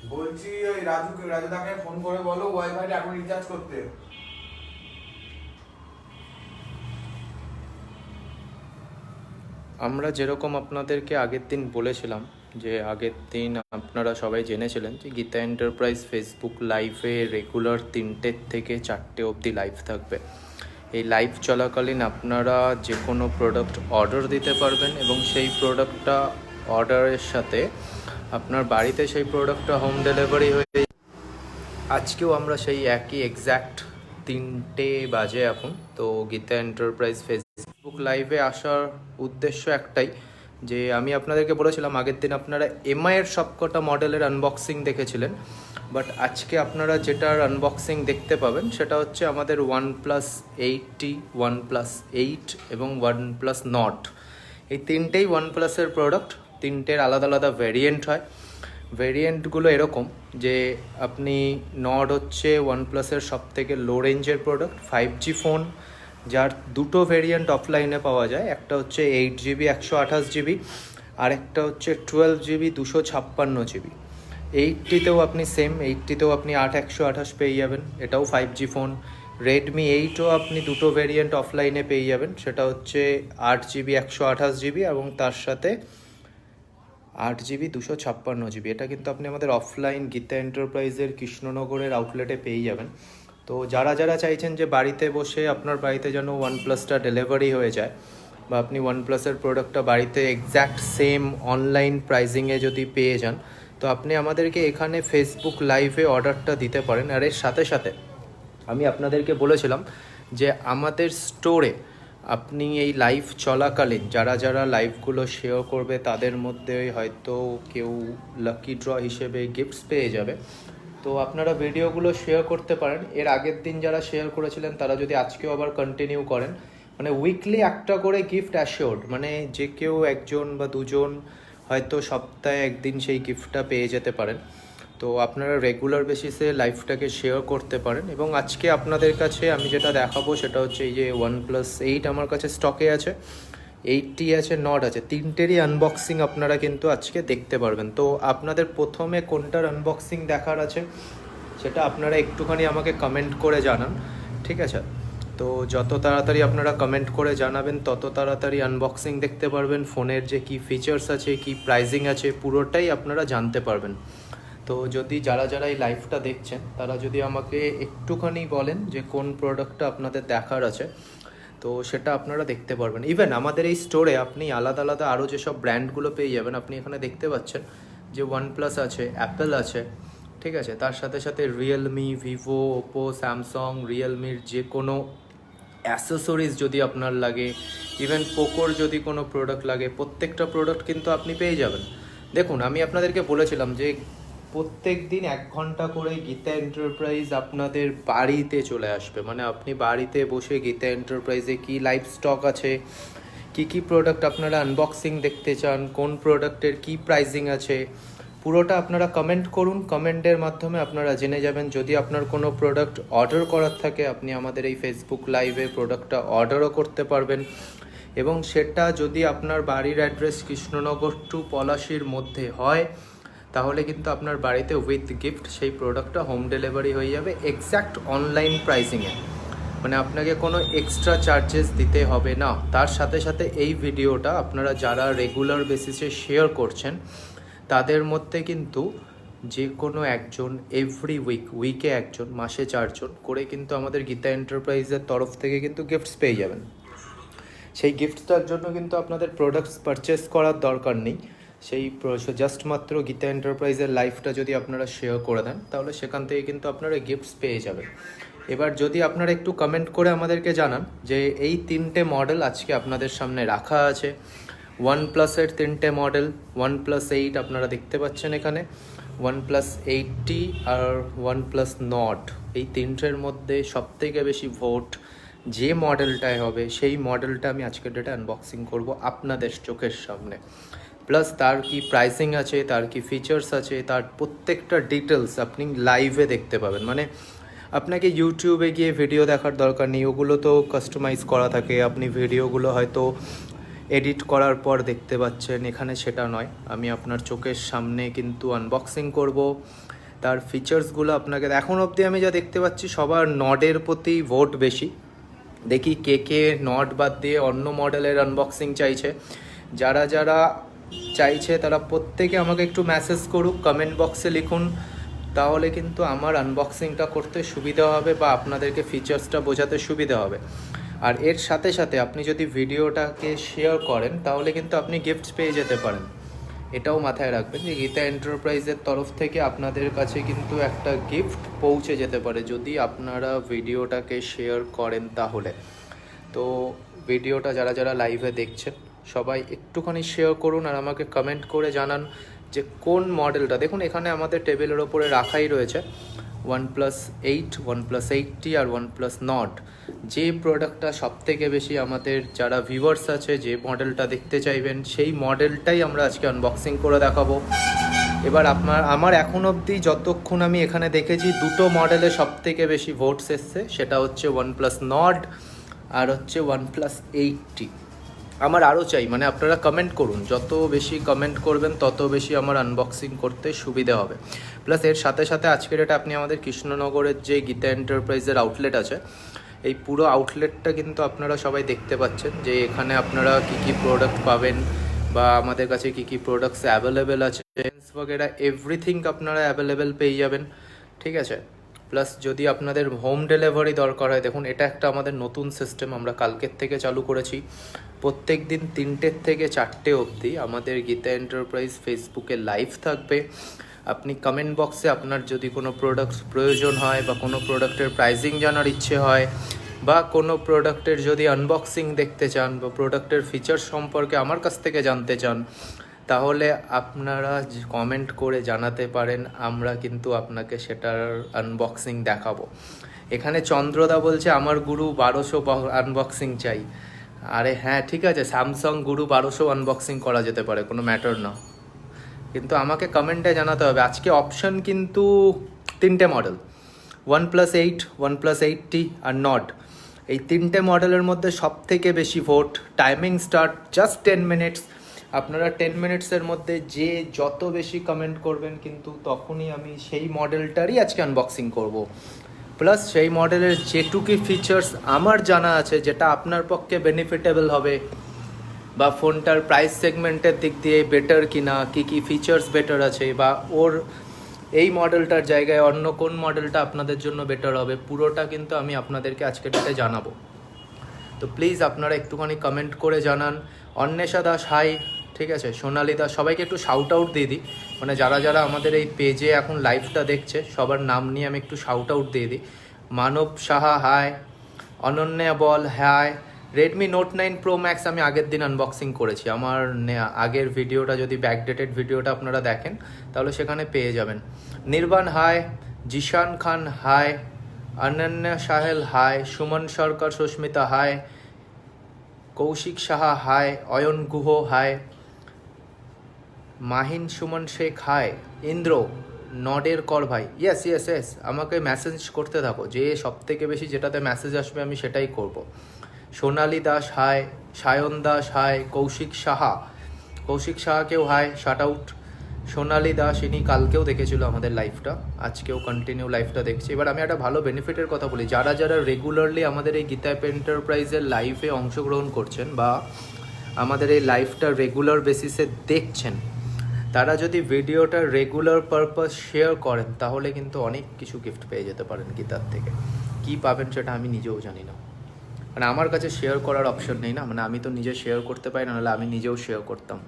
বলছি ওই রাজুদাকে ফোন করে বলো ওয়াইফাইটা এখন রিচার্জ করতে। আমরা যেরকম আপনাদেরকে আগের দিন বলেছিলাম, যে আগের দিন আপনারা সবাই জেনেছিলেন যে গীতা এন্টারপ্রাইজ ফেসবুক লাইভে রেগুলার 3টে থেকে 4টে অবধি লাইভ থাকবে। এই লাইভ চলাকালীন আপনারা যে কোনো প্রোডাক্ট অর্ডার দিতে পারবেন এবং সেই প্রোডাক্টটা অর্ডারের সাথে আপনার বাড়িতে সেই প্রোডাক্টটা হোম ডেলিভারি হয়ে। আজকেও আমরা সেই একই এক্স্যাক্ট 3টে বাজে এখন তো গীতা এন্টারপ্রাইজ ফেসবুক লাইভে আসার উদ্দেশ্য একটাই, যে আমি আপনাদেরকে বলেছিলাম আগের দিন আপনারা এমআইয়ের সবকটা মডেলের আনবক্সিং দেখেছিলেন, বাট আজকে আপনারা যেটার আনবক্সিং দেখতে পাবেন সেটা হচ্ছে আমাদের OnePlus 8T, OnePlus 8 এবং OnePlus Nord। এই তিনটেই ওয়ানপ্লাসের প্রোডাক্ট। তিনটের আলাদা আলাদা ভ্যারিয়েন্ট হয়। ভেরিয়েন্টগুলো এরকম যে আপনি নড হচ্ছে ওয়ানপ্লাসের সব থেকে লো রেঞ্জের প্রোডাক্ট, 5G ফোন, যার দুটো ভেরিয়েন্ট অফলাইনে পাওয়া যায়। একটা হচ্ছে 8GB 128GB, আর একটা হচ্ছে 12GB 256GB। 8Tতেও আপনি সেম, 8Tতেও আপনি 8 128 পেয়ে যাবেন, এটাও 5G ফোন। Redmi 8ও আপনি দুটো ভেরিয়েন্ট অফলাইনে পেয়ে যাবেন, সেটা হচ্ছে 8GB 128GB এবং তার সাথে 8GB 256GB। এটা কিন্তু আপনি আমাদের অফলাইন গীতা এন্টারপ্রাইজের কৃষ্ণনগরের আউটলেটে পেয়ে যাবেন। তো যারা যারা চাইছেন যে বাড়িতে বসে আপনার বাড়িতে যেন ওয়ানপ্লাসটা ডেলিভারি হয়ে যায়, বা আপনি ওয়ানপ্লাসের প্রোডাক্টটা বাড়িতে এক্স্যাক্ট সেম অনলাইন প্রাইজিংয়ে যদি পেয়ে যান, তো আপনি আমাদেরকে এখানে ফেসবুক লাইভে অর্ডারটা দিতে পারেন। আর এর সাথে সাথে আমি আপনাদেরকে বলেছিলাম যে আমাদের স্টোরে আপনি এই লাইভ চলাকালীন যারা যারা লাইভগুলো শেয়ার করবে তাদের মধ্যে হয়তো কেউ লাকি ড্র হিসেবে গিফটস পেয়ে যাবে। তো আপনারা ভিডিওগুলো শেয়ার করতে পারেন। এর আগের দিন যারা শেয়ার করেছিলেন তারা যদি আজকেও আবার কন্টিনিউ করেন, মানে উইকলি একটা করে গিফট অ্যাশিওর্ড, মানে যে কেউ একজন বা দুজন হয়তো সপ্তাহে একদিন সেই গিফটটা পেয়ে যেতে পারেন। তো আপনারা রেগুলার বেসিসে লাইভটাকে শেয়ার করতে পারেন। এবং আজকে আপনাদের কাছে আমি যেটা দেখাবো সেটা হচ্ছে এই যে OnePlus 8 আমার কাছে স্টকে আছে, 8T আছে, নড আছে, তিনটেরই আনবক্সিং আপনারা কিন্তু আজকে দেখতে পারবেন। তো আপনাদের প্রথমে কোনটার আনবক্সিং দেখার আছে সেটা আপনারা একটুখানি আমাকে কমেন্ট করে জানান, ঠিক আছে? তো যত তাড়াতাড়ি আপনারা কমেন্ট করে জানাবেন তত তাড়াতাড়ি আনবক্সিং দেখতে পারবেন, ফোনের যে কী ফিচার্স আছে, কী প্রাইজিং আছে, পুরোটাই আপনারা জানতে পারবেন। তো যদি যারা যারা এই লাইভটা দেখছেন তারা যদি আমাকে একটুখানি বলেন যে কোন প্রোডাক্টটা আপনাদের দেখার আছে, তো সেটা আপনারা দেখতে পারবেন। ইভেন আমাদের এই স্টোরে আপনি আলাদা আলাদা আরও যেসব ব্র্যান্ডগুলো পেয়ে যাবেন, আপনি এখানে দেখতে পাচ্ছেন যে OnePlus আছে, অ্যাপেল আছে, ঠিক আছে? তার সাথে সাথে রিয়েলমি, ভিভো, ওপো, স্যামসাং, রিয়েলমির যে কোনো অ্যাসেসরিজ যদি আপনার লাগে, ইভেন পোকোর যদি কোনো প্রোডাক্ট লাগে, প্রত্যেকটা প্রোডাক্ট কিন্তু আপনি পেয়ে যাবেন। দেখুন, আমি আপনাদেরকে বলেছিলাম যে প্রত্যেক দিন 1 ঘন্টা করে গীতা এন্টারপ্রাইজ আপনাদের বাড়িতে চলে আসবে। মানে আপনি বাড়িতে বসে গীতা এন্টারপ্রাইজে কি লাইভ স্টক আছে, কি কি প্রোডাক্ট আপনারা আনবক্সিং দেখতে চান, কোন প্রোডাক্টের কি প্রাইসিং আছে, পুরোটা আপনারা কমেন্ট করুন। কমেন্টের মাধ্যমে আপনারা জেনে যাবেন। যদি আপনার কোনো প্রোডাক্ট অর্ডার করার থাকে আপনি আমাদের এই ফেসবুক লাইভে প্রোডাক্টটা অর্ডারও করতে পারবেন। এবং সেটা যদি আপনার বাড়ির অ্যাড্রেস কৃষ্ণনগর টু পলাশির মধ্যে হয়, তাহলে কিন্তু আপনার বাড়িতে উইথ গিফট সেই প্রোডাক্টটা হোম ডেলিভারি হয়ে যাবে এক্স্যাক্ট অনলাইন প্রাইসিংয়ে। মানে আপনাকে কোনো এক্সট্রা চার্জেস দিতে হবে না। তার সাথে সাথে এই ভিডিওটা আপনারা যারা রেগুলার বেসিসে শেয়ার করছেন তাদের মধ্যে কিন্তু যে কোনো একজন এভরি উইকে একজন, মাসে 4জন করে কিন্তু আমাদের গীতা এন্টারপ্রাইজের তরফ থেকে কিন্তু গিফটস পেয়ে যাবেন। সেই গিফটসটার জন্য কিন্তু আপনাদের প্রোডাক্টস পারচেস করার দরকার নেই। সেই জাস্ট মাত্র গীতা এন্টারপ্রাইজের লাইফটা যদি আপনারা শেয়ার করে দেন তাহলে সেখান থেকে কিন্তু আপনারা গিফটস পেয়ে যাবেন। এবার যদি আপনারা একটু কমেন্ট করে আমাদেরকে জানান যে এই 3টে মডেল আজকে আপনাদের সামনে রাখা আছে। OnePlus-এর 3টে মডেল, OnePlus 8 আপনারা দেখতে পাচ্ছেন এখানে, OnePlus 8T আর OnePlus Nord। এই 3টের মধ্যে সবথেকে বেশি ভোট যে মডেলটায় হবে সেই মডেলটা আমি আজকের ডেটে আনবক্সিং করব আপনাদের চোখের সামনে। প্লাস তার কি প্রাইসিং আছে, তার কি ফিচার্স আছে, তার প্রত্যেকটা ডিটেলস আপনি লাইভে দেখতে পাবেন। মানে আপনাকে ইউটিউবে গিয়ে ভিডিও দেখার দরকার নেই, ওগুলো তো কাস্টমাইজ করা থাকে। আপনি ভিডিওগুলো হয়তো এডিট করার পর দেখতে পাচ্ছেন, এখানে সেটা নয়, আমি আপনার চোখের সামনে কিন্তু আনবক্সিং করব। তার ফিচার্সগুলো আপনাকে এখন অবধি আমি যা দেখতে পাচ্ছি সবার নডের প্রতি ভোট বেশি। দেখি কে কে নট বাদ দিয়ে অন্য মডেলের আনবক্সিং চাইছে। যারা যারা চাইছে তারা প্রত্যেকে আমাকে একটু মেসেজ করুক, কমেন্ট বক্সে লিখুন, তাহলে কিন্তু আমার আনবক্সিংটা করতে সুবিধা হবে বা আপনাদেরকে ফিচার্সটা বোঝাতে সুবিধা হবে। আর এর সাথে সাথে আপনি যদি ভিডিওটাকে শেয়ার করেন তাহলে কিন্তু আপনি গিফটস পেয়ে যেতে পারেন। এটাও মাথায় রাখবেন যে গীতা এন্টারপ্রাইজের তরফ থেকে আপনাদের কাছে কিন্তু একটা গিফট পৌঁছে যেতে পারে যদি আপনারা ভিডিওটাকে শেয়ার করেন তাহলে। তো ভিডিওটা যারা যারা লাইভে দেখছেন সবাই একটুখানি শেয়ার করুন আর আমাকে কমেন্ট করে জানান যে কোন মডেলটা। দেখুন এখানে আমাদের টেবিলের ওপরে রাখাই রয়েছে OnePlus 8, OnePlus 8T আর OnePlus Nord। যে প্রোডাক্টটা সবথেকে বেশি আমাদের যারা ভিউয়ার্স আছে যে মডেলটা দেখতে চাইবেন সেই মডেলটাই আমরা আজকে আনবক্সিং করে দেখাবো। এবার আমার এখন অবধি যতক্ষণ আমি এখানে দেখেছি দুটো মডেলে সবথেকে বেশি ভোটস এসছে, সেটা হচ্ছে OnePlus Nord আর হচ্ছে OnePlus 8T। আমার আরও চাই, মানে আপনারা কমেন্ট করুন, যত বেশি কমেন্ট করবেন তত বেশি আমার আনবক্সিং করতে সুবিধা হবে। প্লাস এর সাথে সাথে আজকের এটা আপনি আমাদের কৃষ্ণনগরের যে গীতা এন্টারপ্রাইজের আউটলেট আছে, এই পুরো আউটলেটটা কিন্তু আপনারা সবাই দেখতে পাচ্ছেন যে এখানে আপনারা কি কি প্রোডাক্ট পাবেন বা আমাদের কাছে কি কি প্রোডাক্টস অ্যাভেলেবেল আছে বগেরা এভরিথিং আপনারা অ্যাভেলেবেল পেয়ে যাবেন, ঠিক আছে। প্লাস যদি আপনাদের হোম ডেলিভারি দরকার হয়, দেখুন এটা একটা আমাদের নতুন সিস্টেম আমরা কালকের থেকে চালু করেছি। প্রত্যেক দিন 3টে থেকে 4টে অবধি আমাদের গীতা এন্টারপ্রাইজ ফেসবুকে লাইভ থাকবে। আপনি কমেন্ট বক্সে আপনার যদি কোনো প্রোডাক্ট প্রয়োজন হয় বা কোনো প্রোডাক্টের প্রাইসিং জানার ইচ্ছে হয় বা কোনো প্রোডাক্টের যদি আনবক্সিং দেখতে চান বা প্রোডাক্টের ফিচার্স সম্পর্কে আমার কাছ থেকে জানতে চান, তাহলে আপনারা কমেন্ট করে জানাতে পারেন, আমরা কিন্তু আপনাকে সেটার আনবক্সিং দেখাবো। এখানে চন্দ্রদা বলছে আমার গুরু 1200 আনবক্সিং চাই। আরে হ্যাঁ ঠিক আছে, স্যামসাং গুরু 1200 আনবক্সিং করা যেতে পারে, কোনো ম্যাটার না, কিন্তু আমাকে কমেন্টে জানাতে হবে। আজকে অপশন কিন্তু 3টে মডেল, OnePlus 8, OnePlus 8T আর Nord। এই 3টে মডেলের মধ্যে সব থেকে বেশি vote. Timing start just 10 minutes. আপনারা 10 মিনিটসের মধ্যে যে যত বেশি কমেন্ট করবেন কিন্তু তখনই আমি সেই মডেলটারই আজকে আনবক্সিং করব। প্লাস সেই মডেলের যেটুকু ফিচার্স আমার জানা আছে যেটা আপনার পক্ষে বেনিফিটেবল হবে বা ফোনটার প্রাইস সেগমেন্টের দিক দিয়ে বেটার কিনা, কী কী ফিচার্স বেটার আছে বা ওর এই মডেলটার জায়গায় অন্য কোন মডেলটা আপনাদের জন্য বেটার হবে, পুরোটা কিন্তু আমি আপনাদেরকে আজকে ডেটে জানাবো। তো প্লিজ আপনারা একটুখানি কমেন্ট করে জানান। অন্বেষা দাস হাই, ঠিক আছে, সোনালী দাস, সবাইকে একটু শাউট আউট দিয়ে দিই, মানে যারা যারা আমাদের এই পেজে এখন লাইভটা দেখছে সবার নাম নিয়ে আমি একটু শাউট আউট দিয়ে দিই। মানব সাহা হাই, অনন্যা বল hi. Redmi Note 9 Pro Max আমি আগের দিন আনবক্সিং করেছি, আমার আগের ভিডিওটা যদি ব্যাকডেটেড ভিডিওটা আপনারা দেখেন তাহলে সেখানে পেয়ে যাবেন। Nirban hi, Zeeshan Khan hi, Ananya Sahel hi, Suman Sarkar Susmita hi, Koushik Saha hi, Ayan Guha hi, Mahin Suman Sheikh hi, Indra নডের কর ভাই, ইয়েস ইয়েস ইয়েস, আমাকে মেসেজ করতে থাকো, যে সব থেকে বেশি যেটাতে মেসেজ আসবে আমি সেটাই করব। সোনালী দাস হাই, সায়ন দাস হাই, কৌশিক সাহাকেও hi, shout out. Sonali Das ইনি কালকেও দেখেছিল আমাদের লাইভটা, আজকেও কন্টিনিউ লাইভটা দেখছি। এবার আমি একটা ভালো বেনিফিটের কথা বলি, যারা যারা রেগুলারলি আমাদের এই গীতা এন্টারপ্রাইজের লাইভে অংশগ্রহণ করছেন বা আমাদের এই লাইভটা রেগুলার বেসিসে দেখছেন, তারা যদি ভিডিওটা রেগুলার পারপাস শেয়ার করেন তাহলে কিন্তু অনেক কিছু গিফট পেয়ে যেতে পারেন গীতার থেকে। কী পাবেন সেটা আমি নিজেও জানি না, মানে আমার কাছে শেয়ার করার অপশন নেই না, মানে আমি তো নিজে শেয়ার করতে পারি না, নাহলে আমি নিজেও শেয়ার করতাম।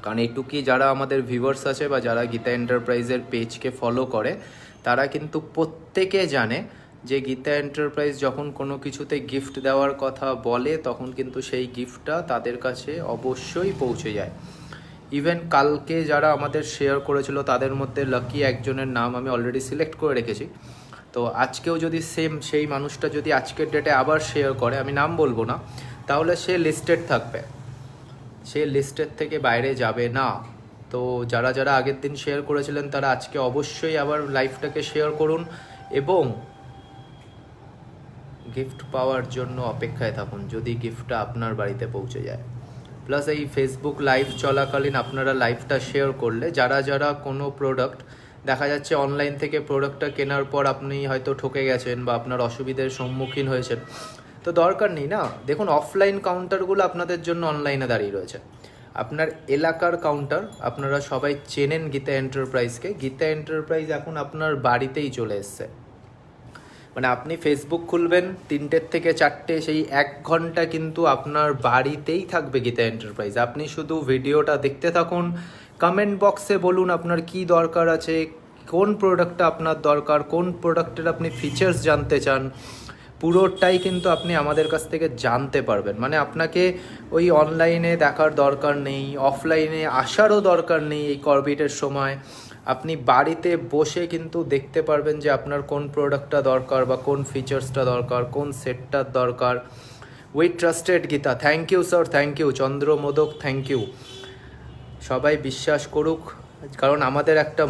কারণ এইটুকুই যারা আমাদের ভিউয়ার্স আছে বা যারা গীতা এন্টারপ্রাইজের পেজকে ফলো করে তারা কিন্তু প্রত্যেকে জানে যে গীতা এন্টারপ্রাইজ যখন কোনো কিছুতে গিফট দেওয়ার কথা বলে তখন কিন্তু সেই গিফটটা তাদের কাছে অবশ্যই পৌঁছে যায়। ইভেন কালকে যারা আমাদের শেয়ার করেছিল তাদের মধ্যে লাকি একজনের নাম আমি অলরেডি সিলেক্ট করে রেখেছি। তো আজকেও যদি সেই মানুষটা যদি আজকের ডেটে আবার শেয়ার করে, আমি নাম বলবো না, তাহলে সে লিস্টেড থাকবে, সে লিস্টের থেকে বাইরে যাবে না। তো যারা যারা আগের দিন শেয়ার করেছিলেন তারা আজকে অবশ্যই আবার লাইভটাকে শেয়ার করুন এবং গিফট পাওয়ার জন্য অপেক্ষায় থাকুন যদি গিফটটা আপনার বাড়িতে পৌঁছে যায়। প্লাস এই ফেসবুক লাইভ চলাকালীন আপনারা লাইভটা শেয়ার করলে যারা যারা কোনো প্রোডাক্ট দেখা যাচ্ছে অনলাইন থেকে প্রোডাক্টটা কেনার পর আপনি হয়তো ঠকে গেছেন বা আপনার অসুবিধার সম্মুখীন হয়েছেন, তো দরকার নেই না। দেখুন অফলাইন কাউন্টারগুলো আপনাদের জন্য অনলাইনে দাঁড়িয়ে রয়েছে। আপনার এলাকার কাউন্টার, আপনারা সবাই চেনেন গীতা এন্টারপ্রাইজকে। গীতা এন্টারপ্রাইজ এখন আপনার বাড়িতেই চলে এসছে। মানে আপনি ফেসবুক খুলবেন 3টে থেকে 4টে, সেই 1 ঘন্টা কিন্তু আপনার বাড়িতেই থাকবে গীতা এন্টারপ্রাইজ। আপনি শুধু ভিডিওটা দেখতে থাকুন, কমেন্ট বক্সে বলুন আপনার কি দরকার আছে, কোন প্রোডাক্টটা আপনার দরকার, কোন প্রোডাক্টের আপনি ফিচার্স জানতে চান, পুরোটাই কিন্তু আপনি আমাদের কাছ থেকে জানতে পারবেন। মানে আপনাকে ওই অনলাইনে দেখার দরকার নেই, অফলাইনে আসারও দরকার নেই। এই করভিডের সময় আপনি বাড়িতে বসে কিন্তু দেখতে পারবেন যে আপনার কোন প্রোডাক্টটা দরকার বা কোন ফিচার্সটা দরকার, কোন সেটটার দরকার। We trusted Gita. Thank you sir, thank you Chandra Modak, thank you. সবাই বিশ্বাস করুক, কারণ আমাদের একটা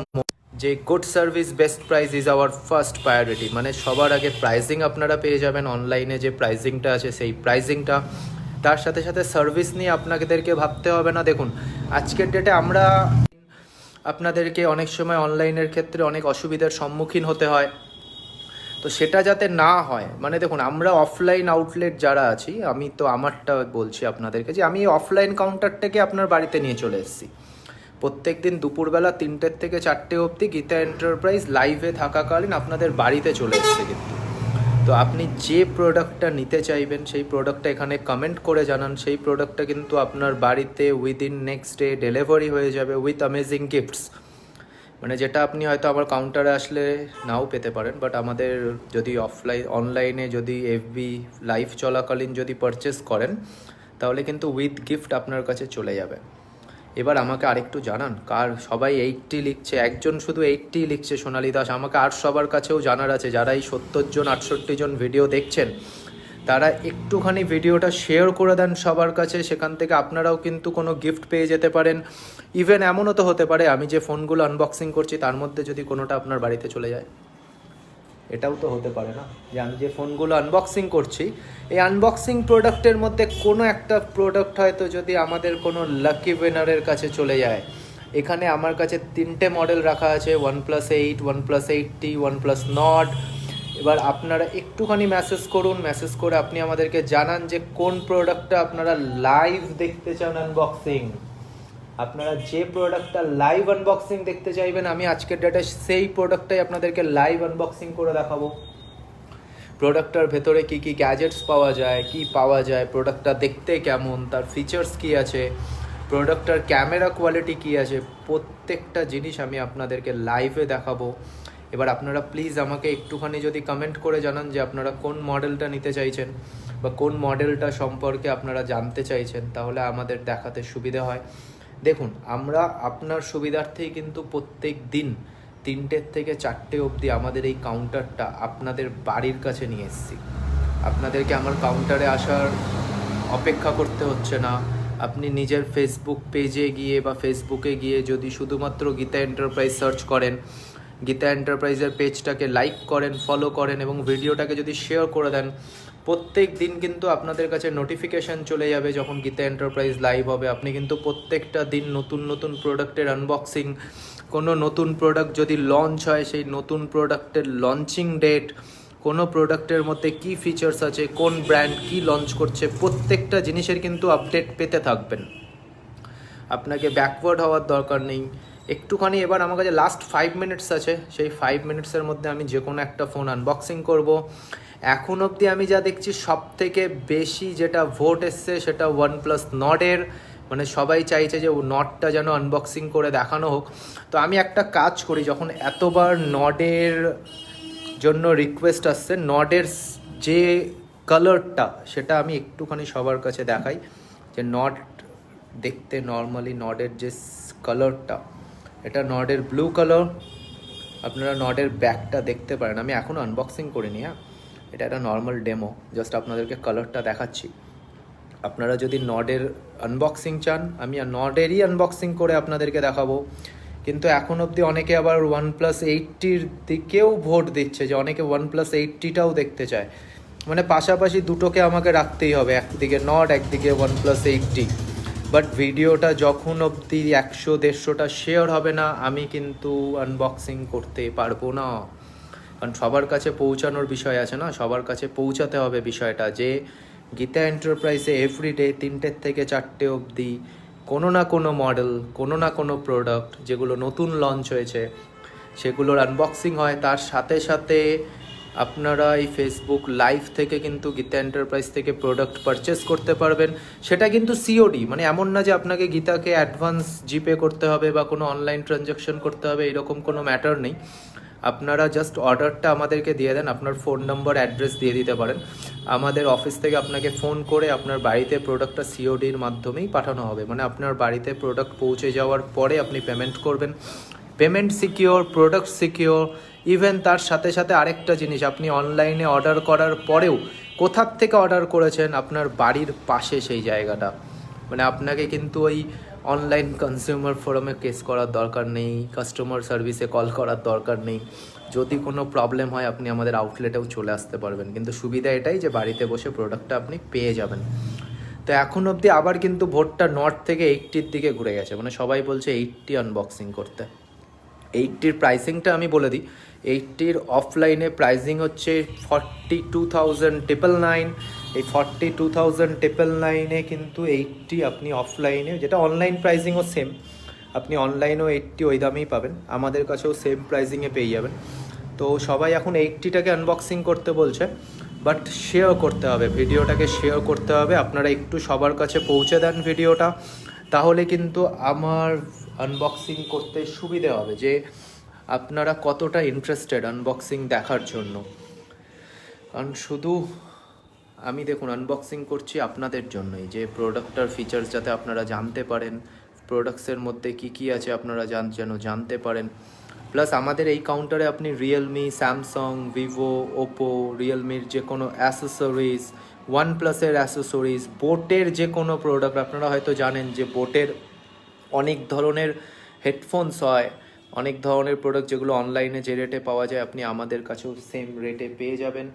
যে good service best price is our first priority. মানে সবার আগে প্রাইসিং আপনারা পেয়ে যাবেন, অনলাইনে যে প্রাইসিংটা আছে সেই প্রাইসিংটা, তার সাথে সাথে সার্ভিস নিয়ে আপনাদেরকে ভাবতে হবে না। দেখুন আজকের ডেটে আমরা আপনাদেরকে অনেক সময় অনলাইনের ক্ষেত্রে অনেক অসুবিধার সম্মুখীন হতে হয়, তো সেটা যাতে না হয়। মানে দেখুন আমরা অফলাইন আউটলেট যারা আছি, আমি তো আমারটা বলছি আপনাদেরকে যে আমি অফলাইন কাউন্টারটাকে আপনার বাড়িতে নিয়ে চলে এসেছি। প্রত্যেক দিন দুপুরবেলা 3টে থেকে 4টে অবধি গীতা এন্টারপ্রাইজ লাইভে থাকাকালীন আপনাদের বাড়িতে চলে এসছে কিন্তু। তো আপনি যে প্রোডাক্টটা নিতে চাইবেন সেই প্রোডাক্টটা এখানে কমেন্ট করে জানান, সেই প্রোডাক্টটা কিন্তু আপনার বাড়িতে উইদিন নেক্সট ডে ডেলিভারি হয়ে যাবে উইথ অ্যামেজিং গিফটস। মানে যেটা আপনি হয়তো আমার কাউন্টারে আসলে নাও পেতে পারেন, বাট আমাদের যদি অনলাইনে যদি এফবি লাইভ চলাকালীন যদি পারচেস করেন তাহলে কিন্তু উইথ গিফট আপনার কাছে চলে যাবে। এবার আমাকে আরেকটু জানান, কার সবাই 80 লিখছে, একজন শুধু 80 লিখছে সোনালী দাস। আমাকে আর সবার কাছেও জানার আছে, যারা এই 70 জন 68 জন ভিডিও দেখছেন তারা একটুখানি ভিডিওটা শেয়ার করে দেন সবার কাছে, সেখান থেকে আপনারাও কিন্তু কোনো গিফট পেয়ে যেতে পারেন। ইভেন এমনও তো হতে পারে আমি যে ফোনগুলো আনবক্সিং করছি তার মধ্যে যদি কোনোটা আপনার বাড়িতে চলে যায়, এটাও তো হতে পারে না, যে আমি যে ফোনগুলো আনবক্সিং করছি এই আনবক্সিং প্রোডাক্টের মধ্যে কোনো একটা প্রোডাক্ট হয়তো যদি আমাদের কোনো লাকি উইনারের কাছে চলে যায়। এখানে আমার কাছে 3টে মডেল রাখা আছে, OnePlus 8, OnePlus 8T, OnePlus Nord। এবার আপনারা একটুখানি মেসেজ করুন, মেসেজ করে আপনি আমাদেরকে জানান যে কোন প্রোডাক্টটা আপনারা লাইভ দেখতে চান আনবক্সিং। আপনারা যে প্রোডাক্টটা লাইভ আনবক্সিং দেখতে চাইবেন আমি আজকের ডেটে সেই প্রোডাক্টটাই আপনাদেরকে লাইভ আনবক্সিং করে দেখাবো। প্রোডাক্টটার ভেতরে কি কি গ্যাজেটস পাওয়া যায়, কি পাওয়া যায়, প্রোডাক্টটা দেখতে কেমন, তার ফিচার্স কি আছে, প্রোডাক্টটার ক্যামেরা কোয়ালিটি কি আছে, প্রত্যেকটা জিনিস আমি আপনাদেরকে লাইভে দেখাবো। এবার আপনারা প্লিজ আমাকে একটুখানি যদি কমেন্ট করে জানান যে আপনারা কোন মডেলটা নিতে চাইছেন বা কোন মডেলটা সম্পর্কে আপনারা জানতে চাইছেন, তাহলে আমাদের দেখাতে সুবিধা হয়। দেখুন আমরা আপনার সুবিধার্থেই কিন্তু প্রত্যেক দিন 3টে থেকে 4টে অবধি আমাদের এই কাউন্টারটা আপনাদের বাড়ির কাছে নিয়ে এসেছি। আপনাদেরকে আমার কাউন্টারে আসার অপেক্ষা করতে হচ্ছে না। আপনি নিজের ফেসবুক পেজে গিয়ে বা ফেসবুকে গিয়ে যদি শুধুমাত্র গীতা এন্টারপ্রাইজ সার্চ করেন, গীতা এন্টারপ্রাইজের পেজটাকে লাইক করেন, ফলো করেন এবং ভিডিওটাকে যদি শেয়ার করে দেন, প্রত্যেক দিন কিন্তু আপনাদের কাছে নোটিফিকেশান চলে যাবে যখন গীতা এন্টারপ্রাইজ লাইভ হবে। আপনি কিন্তু প্রত্যেকটা দিন নতুন নতুন প্রোডাক্টের আনবক্সিং, কোনো নতুন প্রোডাক্ট যদি লঞ্চ হয় সেই নতুন প্রোডাক্টের লঞ্চিং ডেট, কোনো প্রোডাক্টের মধ্যে কি ফিচার্স আছে, কোন ব্র্যান্ড কি লঞ্চ করছে, প্রত্যেকটা জিনিসের কিন্তু আপডেট পেতে থাকবেন। আপনাকে ব্যাকওয়ার্ড হওয়ার দরকার নেই। একটুখানি এবার আমার কাছে লাস্ট 5 মিনিটস আছে, সেই 5 মিনিটসের মধ্যে আমি যে কোনো একটা ফোন আনবক্সিং করব। এখন অবধি আমি যা দেখছি সব থেকে বেশি যেটা ভোট এসছে সেটা OnePlus Nordের। মানে সবাই চাইছে যে নটটা যেন আনবক্সিং করে দেখানো হোক। তো আমি একটা কাজ করি, যখন এতবার নডের জন্য রিকোয়েস্ট আসছে, নডের যে কালারটা সেটা আমি একটুখানি সবার কাছে দেখাই, যে নট দেখতে নর্মালি নডের যে কালারটা, এটা নডের ব্লু কালার। আপনারা নডের ব্যাকটা দেখতে পারেন, আমি এখনও আনবক্সিং করিনি। হ্যাঁ, এটা একটা নর্মাল ডেমো, জাস্ট আপনাদেরকে কালারটা দেখাচ্ছি। আপনারা যদি নডের আনবক্সিং চান আমি নডেরই আনবক্সিং করে আপনাদেরকে দেখাবো। কিন্তু এখন অবধি অনেকে আবার OnePlus 8Tর দিকেও ভোট দিচ্ছে, যে অনেকে OnePlus 8Tটাও দেখতে চায়। মানে পাশাপাশি দুটোকে আমাকে রাখতেই হবে, একদিকে নড একদিকে OnePlus 8T। বাট ভিডিওটা যখন অবধি 100-150টা শেয়ার হবে না আমি কিন্তু আনবক্সিং করতে পারবো না। কারণ সবার কাছে পৌঁছানোর বিষয় আছে না, সবার কাছে পৌঁছাতে হবে বিষয়টা, যে গীতা এন্টারপ্রাইজে এভরিডে 3টে থেকে 4টে অবধি কোনো না কোনো মডেল, কোনো না কোনো প্রোডাক্ট যেগুলো নতুন লঞ্চ হয়েছে সেগুলোর আনবক্সিং হয়। তার সাথে সাথে আপনারা এই ফেসবুক লাইভ থেকে কিন্তু গীতা এন্টারপ্রাইজ থেকে প্রোডাক্ট পারচেস করতে পারবেন। সেটা কিন্তু সিওডি, মানে এমন না যে আপনাকে গীতাকে অ্যাডভান্স জিপে করতে হবে বা কোনো অনলাইন ট্রানজ্যাকশন করতে হবে, এরকম কোনো ম্যাটার নেই। আপনারা জাস্ট অর্ডারটা আমাদেরকে দিয়ে দেন, আপনার ফোন নম্বর অ্যাড্রেস দিয়ে দিতে পারেন, আমাদের অফিস থেকে আপনাকে ফোন করে আপনার বাড়িতে প্রোডাক্টটা সিওডির মাধ্যমেই পাঠানো হবে। মানে আপনার বাড়িতে প্রোডাক্ট পৌঁছে যাওয়ার পরে আপনি পেমেন্ট করবেন, payment secure, product secure. Even তার সাথে সাথে আরেকটা জিনিস, আপনি অনলাইনে অর্ডার করার পরেও কোথার থেকে অর্ডার করেছেন আপনার বাড়ির পাশে সেই জায়গাটা, মানে আপনাকে কিন্তু ওই অনলাইন কনজিউমার ফোরামে কেস করার দরকার নেই, কাস্টমার সার্ভিসে কল করার দরকার নেই। যদি কোনো প্রবলেম হয় আপনি আমাদের আউটলেটেও চলে আসতে পারবেন, কিন্তু সুবিধা এটাই যে বাড়িতে বসে প্রোডাক্টটা আপনি পেয়ে যাবেন। তো এখন অবধি আবার কিন্তু ভোটটা নর্থ থেকে 80-র দিকে ঘুরে গেছে, মানে সবাই বলছে 80 আনবক্সিং করতে। 80-র প্রাইসিংটা আমি বলে দিই, 80-র অফলাইনে প্রাইসিং হচ্ছে 42,999। এই 42,999-এ কিন্তু 80 আপনি অফলাইনে, যেটা অনলাইন প্রাইসিংও সেম, আপনি অনলাইনেও 80 ওই দামেই পাবেন, আমাদের কাছেও সেম প্রাইসিংয়ে পেয়ে যাবেন। তো সবাই এখন 80টাকে আনবক্সিং করতে বলছে, বাট শেয়ার করতে হবে, ভিডিওটাকে শেয়ার করতে হবে। আপনারা একটু সবার কাছে পৌঁছে দেন ভিডিওটা, তাহলে কিন্তু আমার আনবক্সিং করতে সুবিধে হবে, যে আপনারা কতটা ইন্টারেস্টেড আনবক্সিং দেখার জন্য। কারণ শুধু আমি দেখুন আনবক্সিং করছি আপনাদের জন্যই, যে প্রোডাক্টটার ফিচার্স যাতে আপনারা জানতে পারেন, প্রোডাক্টসের মধ্যে কি কি আছে আপনারা যেন জানতে পারেন। প্লাস আমাদের এই কাউন্টারে আপনি রিয়েলমি, স্যামসাং, ভিভো, ওপো, রিয়েলমির যে কোনো অ্যাসেসরিজ, ওয়ানপ্লাসের অ্যাসেসরিজ, বোটের যে কোনো প্রোডাক্ট, আপনারা হয়তো জানেন যে বোটের অনেক ধরনের হেডফোনস হয়, অনেক ধরনের প্রোডাক্ট যেগুলো অনলাইনে যে রেটে পাওয়া যায় আপনি আমাদের কাছেও সেম রেটে পেয়ে যাবেন।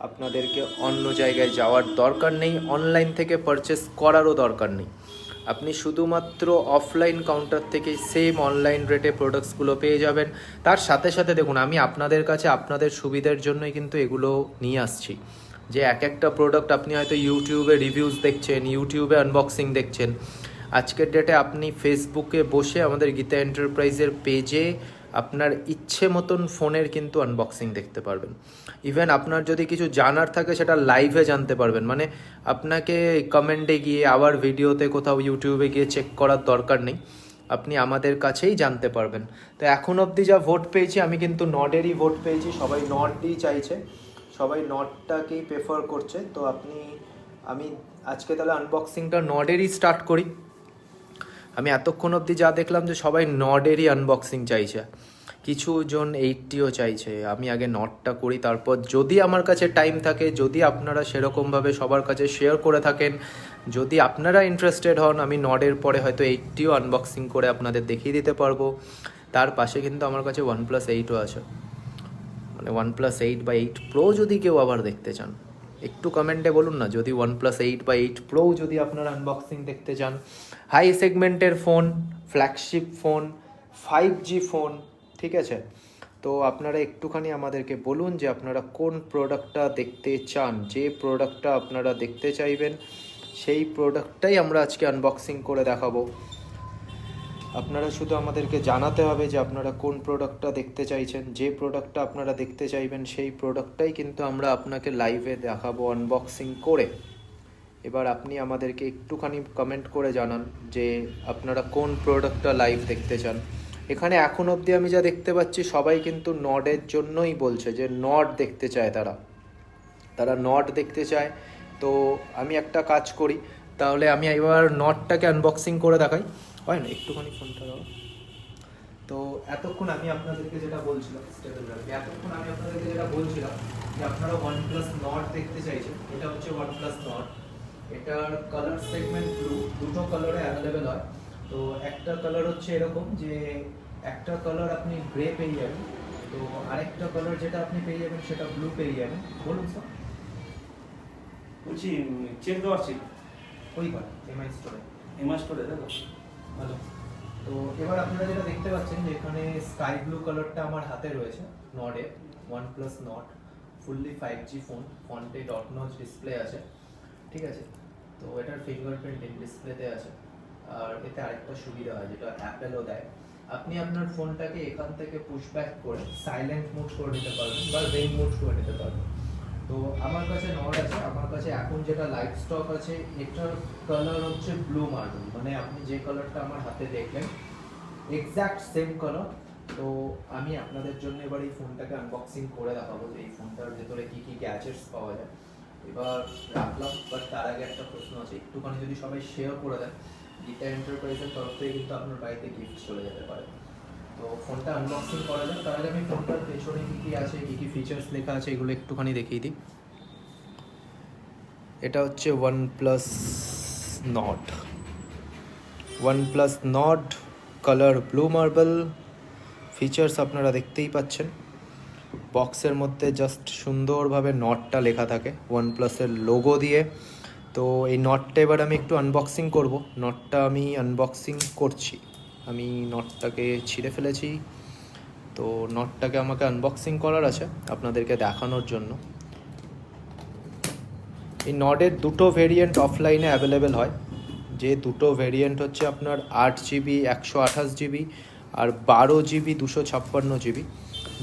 আপনাদেরকে অন্য জায়গায় যাওয়ার দরকার নেই, অনলাইন থেকে পারচেস করারও দরকার নেই, আপনি শুধুমাত্র অফলাইন কাউন্টার থেকে সেম অনলাইন রেটে প্রোডাক্টসগুলো পেয়ে যাবেন। তার সাথে সাথে দেখুন আমি আপনাদের কাছে আপনাদের সুবিধার জন্যই কিন্তু এগুলো নিয়ে আসছি, যে এক একটা প্রোডাক্ট আপনি হয়তো ইউটিউবে রিভিউজ দেখছেন, ইউটিউবে আনবক্সিং দেখছেন, আজকের ডেটে আপনি ফেসবুকে বসে আমাদের গীতা এন্টারপ্রাইজের পেজে আপনার ইচ্ছে মতন ফোনের কিন্তু আনবক্সিং দেখতে পারবেন। ইভেন আপনার যদি কিছু জানার থাকে সেটা লাইভে জানতে পারবেন, মানে আপনাকে কমেন্টে গিয়ে আবার ভিডিওতে কোথাও ইউটিউবে গিয়ে চেক করার দরকার নেই, আপনি আমাদের কাছেই জানতে পারবেন। তো এখন অবধি যা ভোট পেয়েছি আমি কিন্তু নডেরই ভোট পেয়েছি, সবাই নডই চাইছে, সবাই নডটাকেই প্রেফার করছে। তো আমি আজকে তাহলে আনবক্সিংটা নডেরই স্টার্ট করি। আমি এতক্ষণ অবধি যা দেখলাম যে সবাই নডেরই আনবক্সিং চাইছে, কিছু জন 80ও চাইছে। আমি আগে নটটা করি, তারপর যদি আমার কাছে টাইম থাকে, যদি আপনারা সেরকমভাবে সবার কাছে শেয়ার করে থাকেন, যদি আপনারা ইন্টারেস্টেড হন, আমি নডের পরে হয়তো 80ও আনবক্সিং করে আপনাদের দেখিয়ে দিতে পারবো। তার পাশে কিন্তু আমার কাছে OnePlus 8ও আছে, মানে OnePlus 8 বা 8 Pro যদি কেউ আবার দেখতে চান একটু কমেন্টে বলুন না, যদি OnePlus 8 বা 8 Pro যদি আপনারা আনবক্সিং দেখতে চান। হাই সেগমেন্টের phone, flagship phone, 5G phone, ঠিক আছে? তো আপনারা একটুখানি আমাদেরকে বলুন যে আপনারা কোন প্রোডাক্টটা দেখতে চান, যে প্রোডাক্টটা আপনারা দেখতে চাইবেন সেই প্রোডাক্টটাই আমরা আজকে আনবক্সিং করে দেখাবো। আপনারা শুধু আমাদেরকে জানাতে হবে যে আপনারা কোন প্রোডাক্টটা দেখতে চাইছেন, যে প্রোডাক্টটা আপনারা দেখতে চাইবেন সেই প্রোডাক্টটাই কিন্তু আমরা আপনাকে লাইভে দেখাবো আনবক্সিং করে। এবার আপনি আমাদেরকে একটুখানি কমেন্ট করে জানান যে আপনারা কোন প্রোডাক্টটা লাইভ দেখতে চান। এখানে এখন অবধি আমি যা দেখতে পাচ্ছি সবাই কিন্তু নডের জন্যই বলছে, যে নড দেখতে চায়, তারা নড দেখতে চায়। তো আমি একটা কাজ করি, তাহলে আমি এবার নটটাকে আনবক্সিং করে দেখাই, হয় না? একটুখানি ফোনটা দাও। তো এতক্ষণ আমি আপনাদেরকে যেটা বলছিলাম যে আপনারা OnePlus নট দেখতে চাইছেন, এটা হচ্ছে OnePlus নট। এটার কালার সেগমেন্ট ব্লু, দুটো কালারে অ্যাভেলেবেল হয়। তো একটা কালার হচ্ছে এরকম, যে একটা কালার আপনি গ্রে পেয়ে যাবেন, তো আরেকটা কালার যেটা আপনি পেয়ে যাবেন সেটা ব্লু পেয়ে যাবেন। বলুন স্যার। বলছি চেক দেওয়া ছিল ওই ঘরে এমআই স্টোরে। হিমাস্টোরে দেখো ভালো। তো এবার আপনারা যেটা দেখতে পাচ্ছেন যে এখানে স্কাই ব্লু কালারটা আমার হাতে রয়েছে নডে OnePlus Nord fully 5G phone, ফন্টে ডট নচ ডিসপ্লে আছে, ঠিক আছে। তো এটার ফিঙ্গারপ্রিন্ট ডিসপ্লেতে আছে। আর এতে আরেকটা সুবিধা হয় যেটা অ্যাপেলও দেয়, আপনি আপনার ফোনটাকে এখান থেকে পুশব্যাক করে সাইলেন্ট মোড করে নিতে পারবেন বা রেইন মোড করে নিতে পারবেন। তো আমার কাছে নট আছে, আমার কাছে এখন যেটা লাইভ স্টক আছে এটার কালার হচ্ছে ব্লু মার্বেল, মানে আপনি যে কালারটা আমার হাতে দেখলেন এক্স্যাক্ট সেম কালার। তো আমি আপনাদের জন্য এবার এই ফোনটাকে আনবক্সিং করে দেখাবো যে এই ফোনটার ভেতরে কি কি গ্যাজেটস পাওয়া যায়। এবার রাখলাম, বাট তার আগে একটা প্রশ্ন আছে, একটুখানি যদি সবাই শেয়ার করে দেন, গীতা এন্টারপ্রাইজের তরফ থেকে কিন্তু আপনার বাড়িতে গিফট চলে যেতে পারে। তো ফোনটা আনবক্সিং করা যাক, তার আগে আমি ফোনটার পেছনে কী কী আছে, কী কী ফিচার্স লেখা আছে এগুলো একটুখানি দেখিয়ে দিই। এটা হচ্ছে OnePlus not colour blue marble, features আপনারা দেখতেই পাচ্ছেন। বক্সের মধ্যে জাস্ট সুন্দরভাবে নটটা লেখা থাকে OnePlus-এর লোগো দিয়ে। তো এই নটটা এবার আমি একটু আনবক্সিং করব। নটটা আমি আনবক্সিং করছি, আমি নটটাকে ছিঁড়ে ফেলেছি। তো নটটাকে আমাকে আনবক্সিং করার আছে আপনাদেরকে দেখানোর জন্য। এই নটের দুটো ভেরিয়েন্ট অফলাইনে অ্যাভেলেবেল হয়, যে দুটো ভেরিয়েন্ট হচ্ছে আপনার 8GB 128GB আর 12GB 256GB।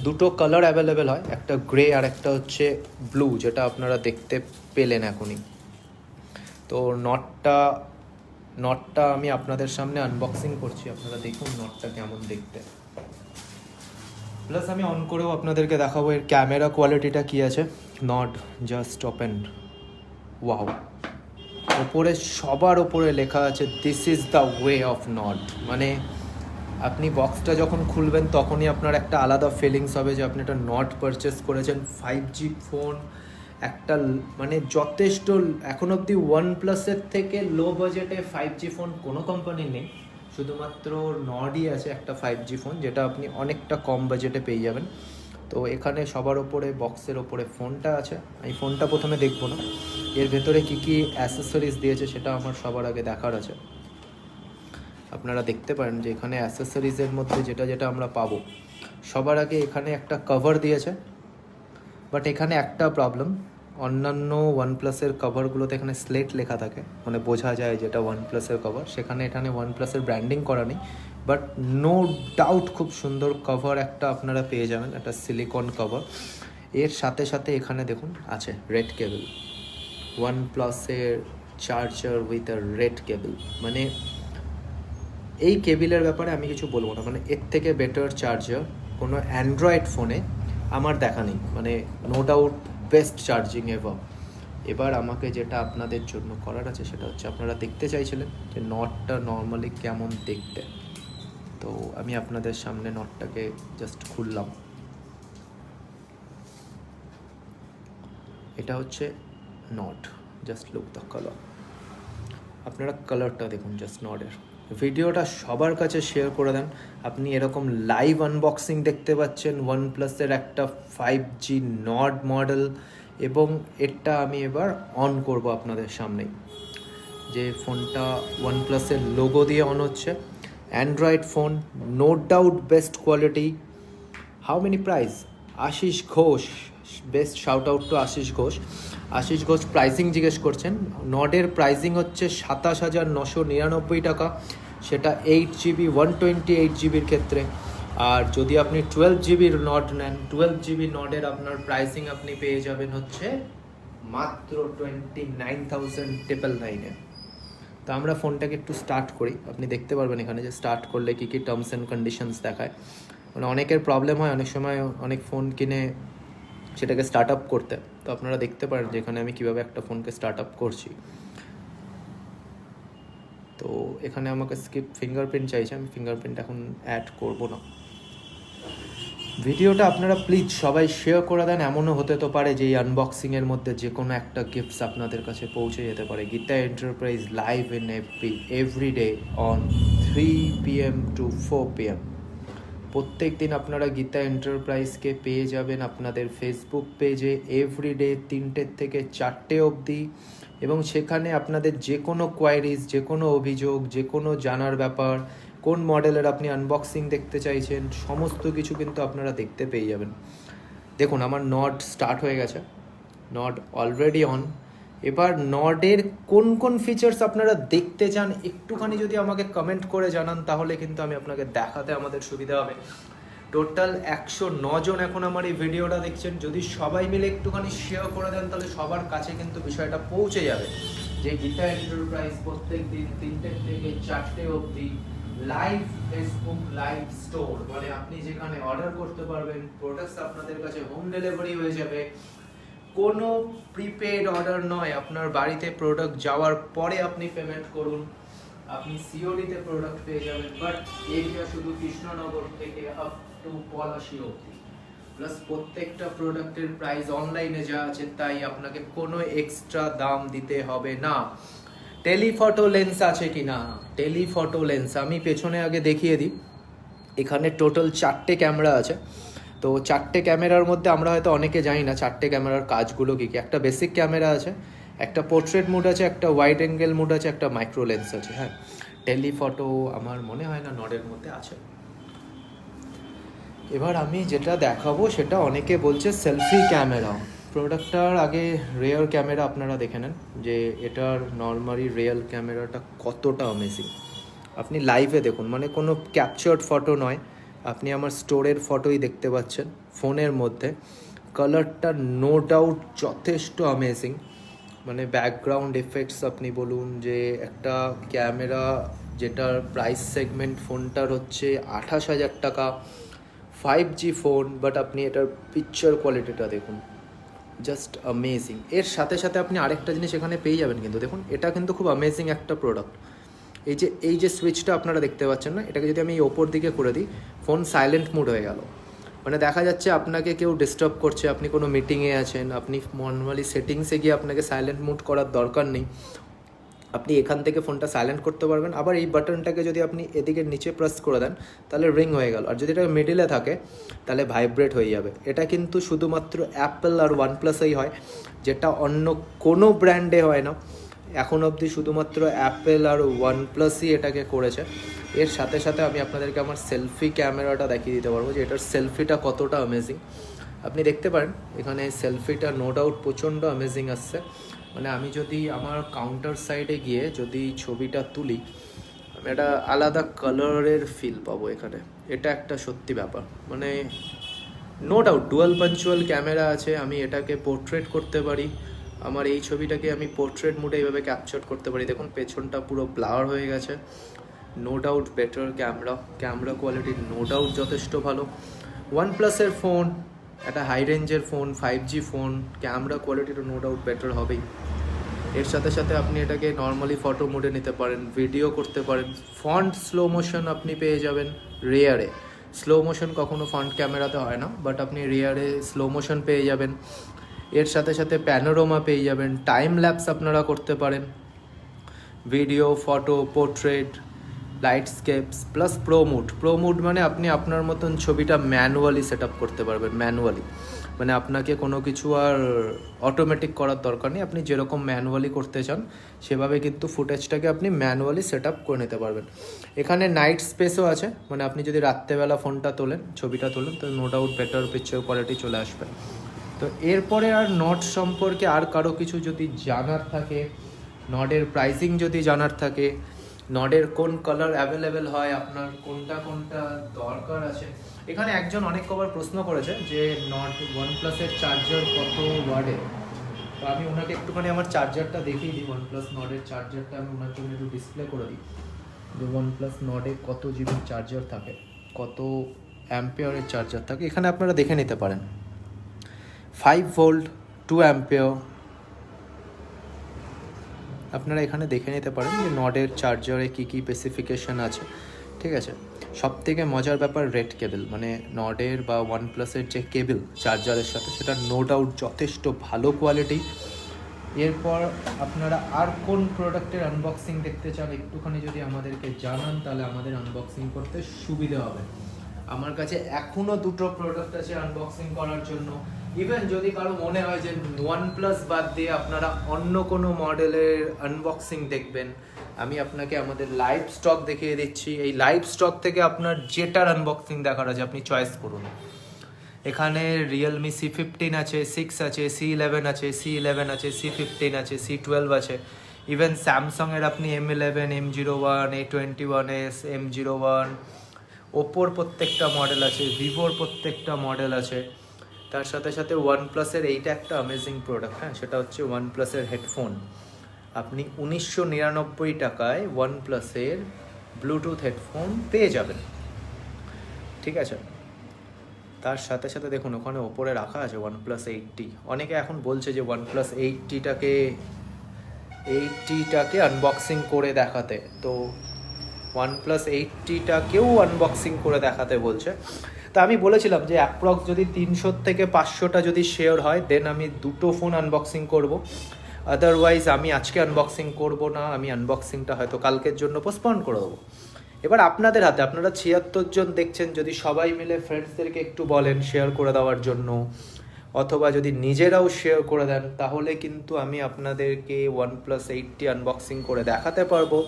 দুটো কালার অ্যাভেলেবেল হয়, একটা গ্রে আর একটা হচ্ছে ব্লু, যেটা আপনারা দেখতে পেলেন এখনই। তো নটটা আমি আপনাদের সামনে আনবক্সিং করছি, আপনারা দেখুন নটটা কেমন দেখতে। প্লাস আমি অন করেও আপনাদেরকে দেখাবো এর ক্যামেরা কোয়ালিটিটা কী আছে। Not just open, wow. ওপরে সবার ওপরে লেখা আছে this is the way of not, মানে আপনি বক্সটা যখন খুলবেন তখনই আপনার একটা আলাদা ফিলিংস হবে যে আপনি একটা নট পারচেস করেছেন। 5G ফোন একটা, মানে যথেষ্ট, এখন অবধি OnePlus-এর থেকে লো বাজেটে 5G ফোন কোনো কোম্পানির নেই, শুধুমাত্র নডই আছে একটা 5G ফোন যেটা আপনি অনেকটা কম বাজেটে পেয়ে যাবেন। তো এখানে সবার ওপরে বক্সের ওপরে ফোনটা আছে। আমি ফোনটা প্রথমে দেখবো না, এর ভেতরে কী কী অ্যাসেসরিজ দিয়েছে সেটা আমার সবার আগে দেখার আছে। আপনারা দেখতে পারেন যে এখানে অ্যাসেসরিজের মধ্যে যেটা যেটা আমরা পাবো, সবার আগে এখানে একটা কভার দিয়েছে। বাট এখানে একটা প্রবলেম, অন্যান্য OnePlus-এর কভারগুলোতে এখানে স্লেট লেখা থাকে, মানে বোঝা যায় যেটা OnePlus-এর কভার, এখানে OnePlus-এর ব্র্যান্ডিং করা নেই। বাট নো ডাউট খুব সুন্দর কভার একটা আপনারা পেয়ে যাবেন, একটা সিলিকন কভার। এর সাথে সাথে এখানে দেখুন আছে রেড কেবল, OnePlus-এর charger with a red cable. মানে এই কেবিলের ব্যাপারে আমি কিছু বলবো না, মানে এর থেকে বেটার চার্জার কোনো অ্যান্ড্রয়েড ফোনে আমার দেখা নেই, মানে no doubt best charging ever. এবার আমাকে যেটা আপনাদের জন্য করার আছে সেটা হচ্ছে, আপনারা দেখতে চাইছিলেন যে নটটা নর্মালি কেমন দেখতে, তো আমি আপনাদের সামনে নটটাকে জাস্ট খুললাম। এটা হচ্ছে not, just look the colour, আপনারা কালারটা দেখুন জাস্ট নটের। ভিডিওটা সবার কাছে শেয়ার করে দেন। আপনি এরকম লাইভ আনবক্সিং দেখতে পাচ্ছেন OnePlus-এর একটা 5G নট মডেল, এবং এটা আমি এবার অন করব আপনাদের সামনেই। যে ফোনটা OnePlus-এর লোগো দিয়ে অন হচ্ছে, Android phone, no doubt best quality. How many price? Ashish Ghosh, best shout out to Ashish Ghosh. Ashish Ghosh pricing জিজ্ঞেস করছেন, নডের প্রাইসিং হচ্ছে 27,999 টাকা, সেটা 8GB 128GBর ক্ষেত্রে। আর যদি আপনি 12GBর নড নেন, 12GB নডের আপনার প্রাইসিং আপনি পেয়ে যাবেন হচ্ছে মাত্র 29,999-এ। তো আমরা ফোনটাকে একটু স্টার্ট করি, আপনি দেখতে পারবেন এখানে যে স্টার্ট করলে কী কী টার্মস অ্যান্ড কন্ডিশনস দেখায়। মানে অনেকের প্রবলেম হয় অনেক সময়, অনেক ফোন কিনে সেটাকে স্টার্ট আপ করতে। তো আপনারা দেখতে পারেন যে এখানে আমি কীভাবে একটা ফোনকে স্টার্ট আপ করছি। তো এখানে আমাকে স্কিপ ফিঙ্গারপ্রিন্ট চাইছে, আমি ফিঙ্গারপ্রিন্ট এখন অ্যাড করব না। ভিডিওটা আপনারা প্লিজ সবাই শেয়ার করে দেন, এমনও হতে তো পারে যে এই আনবক্সিংয়ের মধ্যে যে কোনো একটা গিফটস আপনাদের কাছে পৌঁছে যেতে পারে। Gita enterprise live in every day on 3 PM to 4 PM। প্রত্যেক দিন আপনারা গীতা এন্টারপ্রাইজকে পেয়ে যাবেন আপনাদের ফেসবুক পেজে এভরিডে 3টে থেকে 4টে অবধি, এবং সেখানে আপনাদের যে কোনো কোয়ারিজ, যে কোনো অভিযোগ, যে কোনো জানার ব্যাপার, কোন মডেলের আপনি আনবক্সিং দেখতে চাইছেন, সমস্ত কিছু কিন্তু আপনারা দেখতে পেয়ে যাবেন। দেখুন আমার নড স্টার্ট হয়ে গেছে, নড অলরেডি অন। এবার নডের কোন কোন ফিচার্স আপনারা দেখতে চান একটুখানি যদি আমাকে কমেন্ট করে জানান, তাহলে কিন্তু আমি আপনাকে দেখাতে আমাদের সুবিধা হবে। টোটাল 109 জন এখন আমার এই ভিডিওটা দেখছেন। যদি সবাই মিলে একটুখানি শেয়ার করে দেন, তাহলে সবার কাছে কিন্তু বিষয়টা পৌঁছে যাবে যে গীতা এন্টারপ্রাইজ প্রত্যেক দিন 3টে থেকে 4টে অবধি লাইভ ফেসবুক লাইভ স্টোর, মানে আপনি যেখানে অর্ডার করতে পারবেন, প্রোডাক্টস আপনাদের কাছে হোম ডেলিভারি হয়ে যাবে। কোনো প্রিপেড অর্ডার নয়, আপনার বাড়িতে প্রোডাক্ট যাওয়ার পরে আপনি পেমেন্ট করুন, আপনি সিওডিতে প্রোডাক্ট পেয়ে যাবেন। বাট এরিয়া শুধু কৃষ্ণনগর থেকে আপ টু পলাশী অবধি, প্লাস প্রত্যেকটা প্রোডাক্টের প্রাইস অনলাইনে যা আছে তাই, আপনাকে কোনো এক্সট্রা দাম দিতে হবে না। টেলিফটো লেন্স আছে কি না, টেলিফটো লেন্স আমি পেছনে আগে দেখিয়ে দিই। এখানে টোটাল 4টে ক্যামেরা আছে। তো 4টে ক্যামেরার মধ্যে আমরা হয়তো অনেকে জানি না 4টে ক্যামেরার কাজগুলো কী কী। একটা বেসিক ক্যামেরা আছে, একটা পোর্ট্রেট মোড আছে, একটা ওয়াইড অ্যাঙ্গেল মোড আছে, একটা মাইক্রো লেন্স আছে। হ্যাঁ, টেলিফটো আমার মনে হয় না নডের মধ্যে আছে। এবার আমি যেটা দেখাবো সেটা অনেকে বলছে সেলফি ক্যামেরা। প্রোডাক্টটার আগে রিয়ার ক্যামেরা আপনারা দেখে নেন যে এটার নর্মালি রিয়েল ক্যামেরাটা কতটা অ্যামেজিং। আপনি লাইভে দেখুন, মানে কোনো ক্যাপচার্ড ফটো নয়, আপনি আমার স্টোরের ফটোই দেখতে পাচ্ছেন ফোনের মধ্যে। কালারটা নো ডাউট যথেষ্ট অ্যামেজিং, মানে ব্যাকগ্রাউন্ড এফেক্টস আপনি বলুন, যে একটা ক্যামেরা যেটার প্রাইস সেগমেন্ট ফোনটার হচ্ছে 28,000 টাকা, 5G ফোন, বাট আপনি এটার পিকচার কোয়ালিটিটা দেখুন, জাস্ট অ্যামেজিং। এর সাথে সাথে আপনি আরেকটা জিনিস এখানে পেয়ে যাবেন, কিন্তু দেখুন এটা কিন্তু খুব অ্যামেজিং একটা প্রোডাক্ট। এই যে সুইচটা আপনারা দেখতে পাচ্ছেন না, এটাকে যদি আমি ওপর দিকে করে দিই, ফোন সাইলেন্ট মোড হয়ে গেল। মানে দেখা যাচ্ছে আপনাকে কেউ ডিস্টার্ব করছে, আপনি কোনো মিটিংয়ে আছেন, আপনি নর্মালি সেটিংসে গিয়ে আপনাকে সাইলেন্ট মোড করার দরকার নেই, আপনি এখান থেকে ফোনটা সাইলেন্ট করতে পারবেন। আবার এই বাটনটাকে যদি আপনি এদিকে নিচে প্রেস করে দেন, তাহলে রিং হয়ে গেল। আর যদি এটা মিডিলে থাকে তাহলে ভাইব্রেট হয়ে যাবে। এটা কিন্তু শুধুমাত্র অ্যাপেল আর ওয়ানপ্লাসেই হয়, যেটা অন্য কোনো ব্র্যান্ডে হয় না। এখন অবধি শুধুমাত্র অ্যাপেল আর ওয়ানপ্লাসই এটাকে করেছে। এর সাথে সাথে আমি আপনাদেরকে আমার সেলফি ক্যামেরাটা দেখিয়ে দিতে পারবো যে এটার সেলফিটা কতটা অ্যামেজিং। আপনি দেখতে পারেন এখানে সেলফিটা নো ডাউট প্রচণ্ড অ্যামেজিং আসছে। মানে আমি যদি আমার কাউন্টার সাইডে গিয়ে যদি ছবিটা তুলি, আমি একটা আলাদা কালারের ফিল পাবো এখানে। এটা একটা সত্যি ব্যাপার, মানে নো ডাউট ডুয়াল পাঞ্চুয়াল ক্যামেরা আছে। আমি এটাকে পোর্ট্রেট করতে পারি, আমার এই ছবিটাকে আমি পোর্ট্রেট মোডে এইভাবে ক্যাপচার করতে পারি। দেখুন পেছনটা পুরো ব্লার হয়ে গেছে। No doubt better camera quality no doubt যথেষ্ট ভালো। ওয়ানপ্লাসের ফোন, একটা হাই রেঞ্জের ফোন, 5G ফোন, ক্যামেরা কোয়ালিটিটা নো ডাউট বেটার হবেই। এর সাথে সাথে আপনি এটাকে নর্মালি ফটো মোডে নিতে পারেন, ভিডিও করতে পারেন। ফন্ট স্লো মোশন আপনি পেয়ে যাবেন রিয়ারে। স্লো মোশন কখনো ফ্রন্ট ক্যামেরাতে হয় না, বাট আপনি রিয়ারে স্লো মোশন পেয়ে যাবেন। এর সাথে সাথে প্যানোরামা পেয়ে যাবেন, টাইম ল্যাপস আপনারা করতে পারেন, video, photo, portrait, lightscapes, plus pro mode মানে আপনি আপনার মতন ছবিটা ম্যানুয়ালি সেট আপ করতে পারবেন। ম্যানুয়ালি মানে আপনাকে কোনো কিছু আর অটোমেটিক করার দরকার নেই, আপনি যেরকম ম্যানুয়ালি করতে চান সেভাবে কিন্তু ফুটেজটাকে আপনি ম্যানুয়ালি সেট আপ করে নিতে পারবেন। এখানে নাইট স্পেসও আছে, মানে আপনি যদি রাত্রেবেলা ফোনটা তোলেন, ছবিটা তোলেন, তো no doubt better picture quality চলে আসবে। তো এরপরে আর নড সম্পর্কে আর কারো কিছু যদি জানার থাকে, নডের প্রাইসিং যদি জানার থাকে, নডের কোন কালার অ্যাভেলেবেল হয়, আপনার কোনটা কোনটা দরকার আছে। এখানে একজন অনেক কবার প্রশ্ন করেছে যে নড ওয়ানপ্লাসের চার্জার কত ওয়ার্ডের। তো আমি ওনাকে একটুখানি আমার চার্জারটা দেখিয়ে দিই। ওয়ানপ্লাস নডের চার্জারটা আমি ওনার জন্য একটু ডিসপ্লে করে দিই যে ওয়ানপ্লাস নডে কত জিবি চার্জার থাকে, কত অ্যাম্পিয়ারের চার্জার থাকে। এখানে আপনারা দেখে নিতে পারেন 5 ভোল্ট 2 অ্যাম্পিয়ার। আপনারা এখানে দেখে নিতে পারেন যে নডের চার্জারে কী কী স্পেসিফিকেশান আছে। ঠিক আছে, সব থেকে মজার ব্যাপার রেড কেবল, মানে নডের বা ওয়ানপ্লাসের যে কেবল চার্জারের সাথে, সেটা নো ডাউট যথেষ্ট ভালো কোয়ালিটি। এরপর আপনারা আর কোন প্রোডাক্টের আনবক্সিং দেখতে চান একটুখানি যদি আমাদেরকে জানান, তাহলে আমাদের আনবক্সিং করতে সুবিধা হবে। আমার কাছে এখনও 2টো প্রোডাক্ট আছে আনবক্সিং করার জন্য। ইভেন যদি কারো মনে হয় যে OnePlus বাদ দিয়ে আপনারা অন্য কোনো মডেলের আনবক্সিং দেখবেন, আমি আপনাকে আমাদের লাইভ স্টক দেখিয়ে দিচ্ছি। এই লাইভ স্টক থেকে আপনার যেটার আনবক্সিং দেখার আছে আপনি চয়েস করুন। এখানে রিয়েলমি C15 আছে, 6 আছে, C11 আছে, C11 আছে, C15 আছে, C12 আছে। ইভেন স্যামসাংয়ের আপনি M11, M01, A21s, M01, ওপোর প্রত্যেকটা মডেল আছে, ভিভোর প্রত্যেকটা মডেল আছে। তার সাথে সাথে OnePlus-এর এইটা একটা অ্যামেজিং প্রোডাক্ট, হ্যাঁ, সেটা হচ্ছে OnePlus-এর হেডফোন। আপনি 1999 টাকায় OnePlus-এর ব্লুটুথ হেডফোন পেয়ে যাবেন, ঠিক আছে। তার সাথে সাথে দেখুন ওখানে ওপরে রাখা আছে OnePlus 80। অনেকে এখন বলছে যে OnePlus 80টাকে আনবক্সিং করে দেখাতে, তো OnePlus 80টাকেও আনবক্সিং করে দেখাতে বলছে। তা আমি বলেছিলাম যে অ্যাপ্রক্স যদি 300 থেকে 500টা যদি শেয়ার হয় দেন আমি দুটো ফোন আনবক্সিং করব, আদারওয়াইজ আমি আজকে আনবক্সিং করব না, আমি আনবক্সিংটা হয়তো কালকের জন্য পোস্টপন করে দেবো। এবার আপনাদের হাতে, আপনারা 76 জন দেখছেন, যদি সবাই মিলে ফ্রেন্ডসদেরকে একটু বলেন শেয়ার করে দেওয়ার জন্য, অথবা যদি নিজেরাও শেয়ার করে দেন, তাহলে কিন্তু আমি আপনাদেরকে OnePlus 80 আনবক্সিং করে দেখাতে পারবো।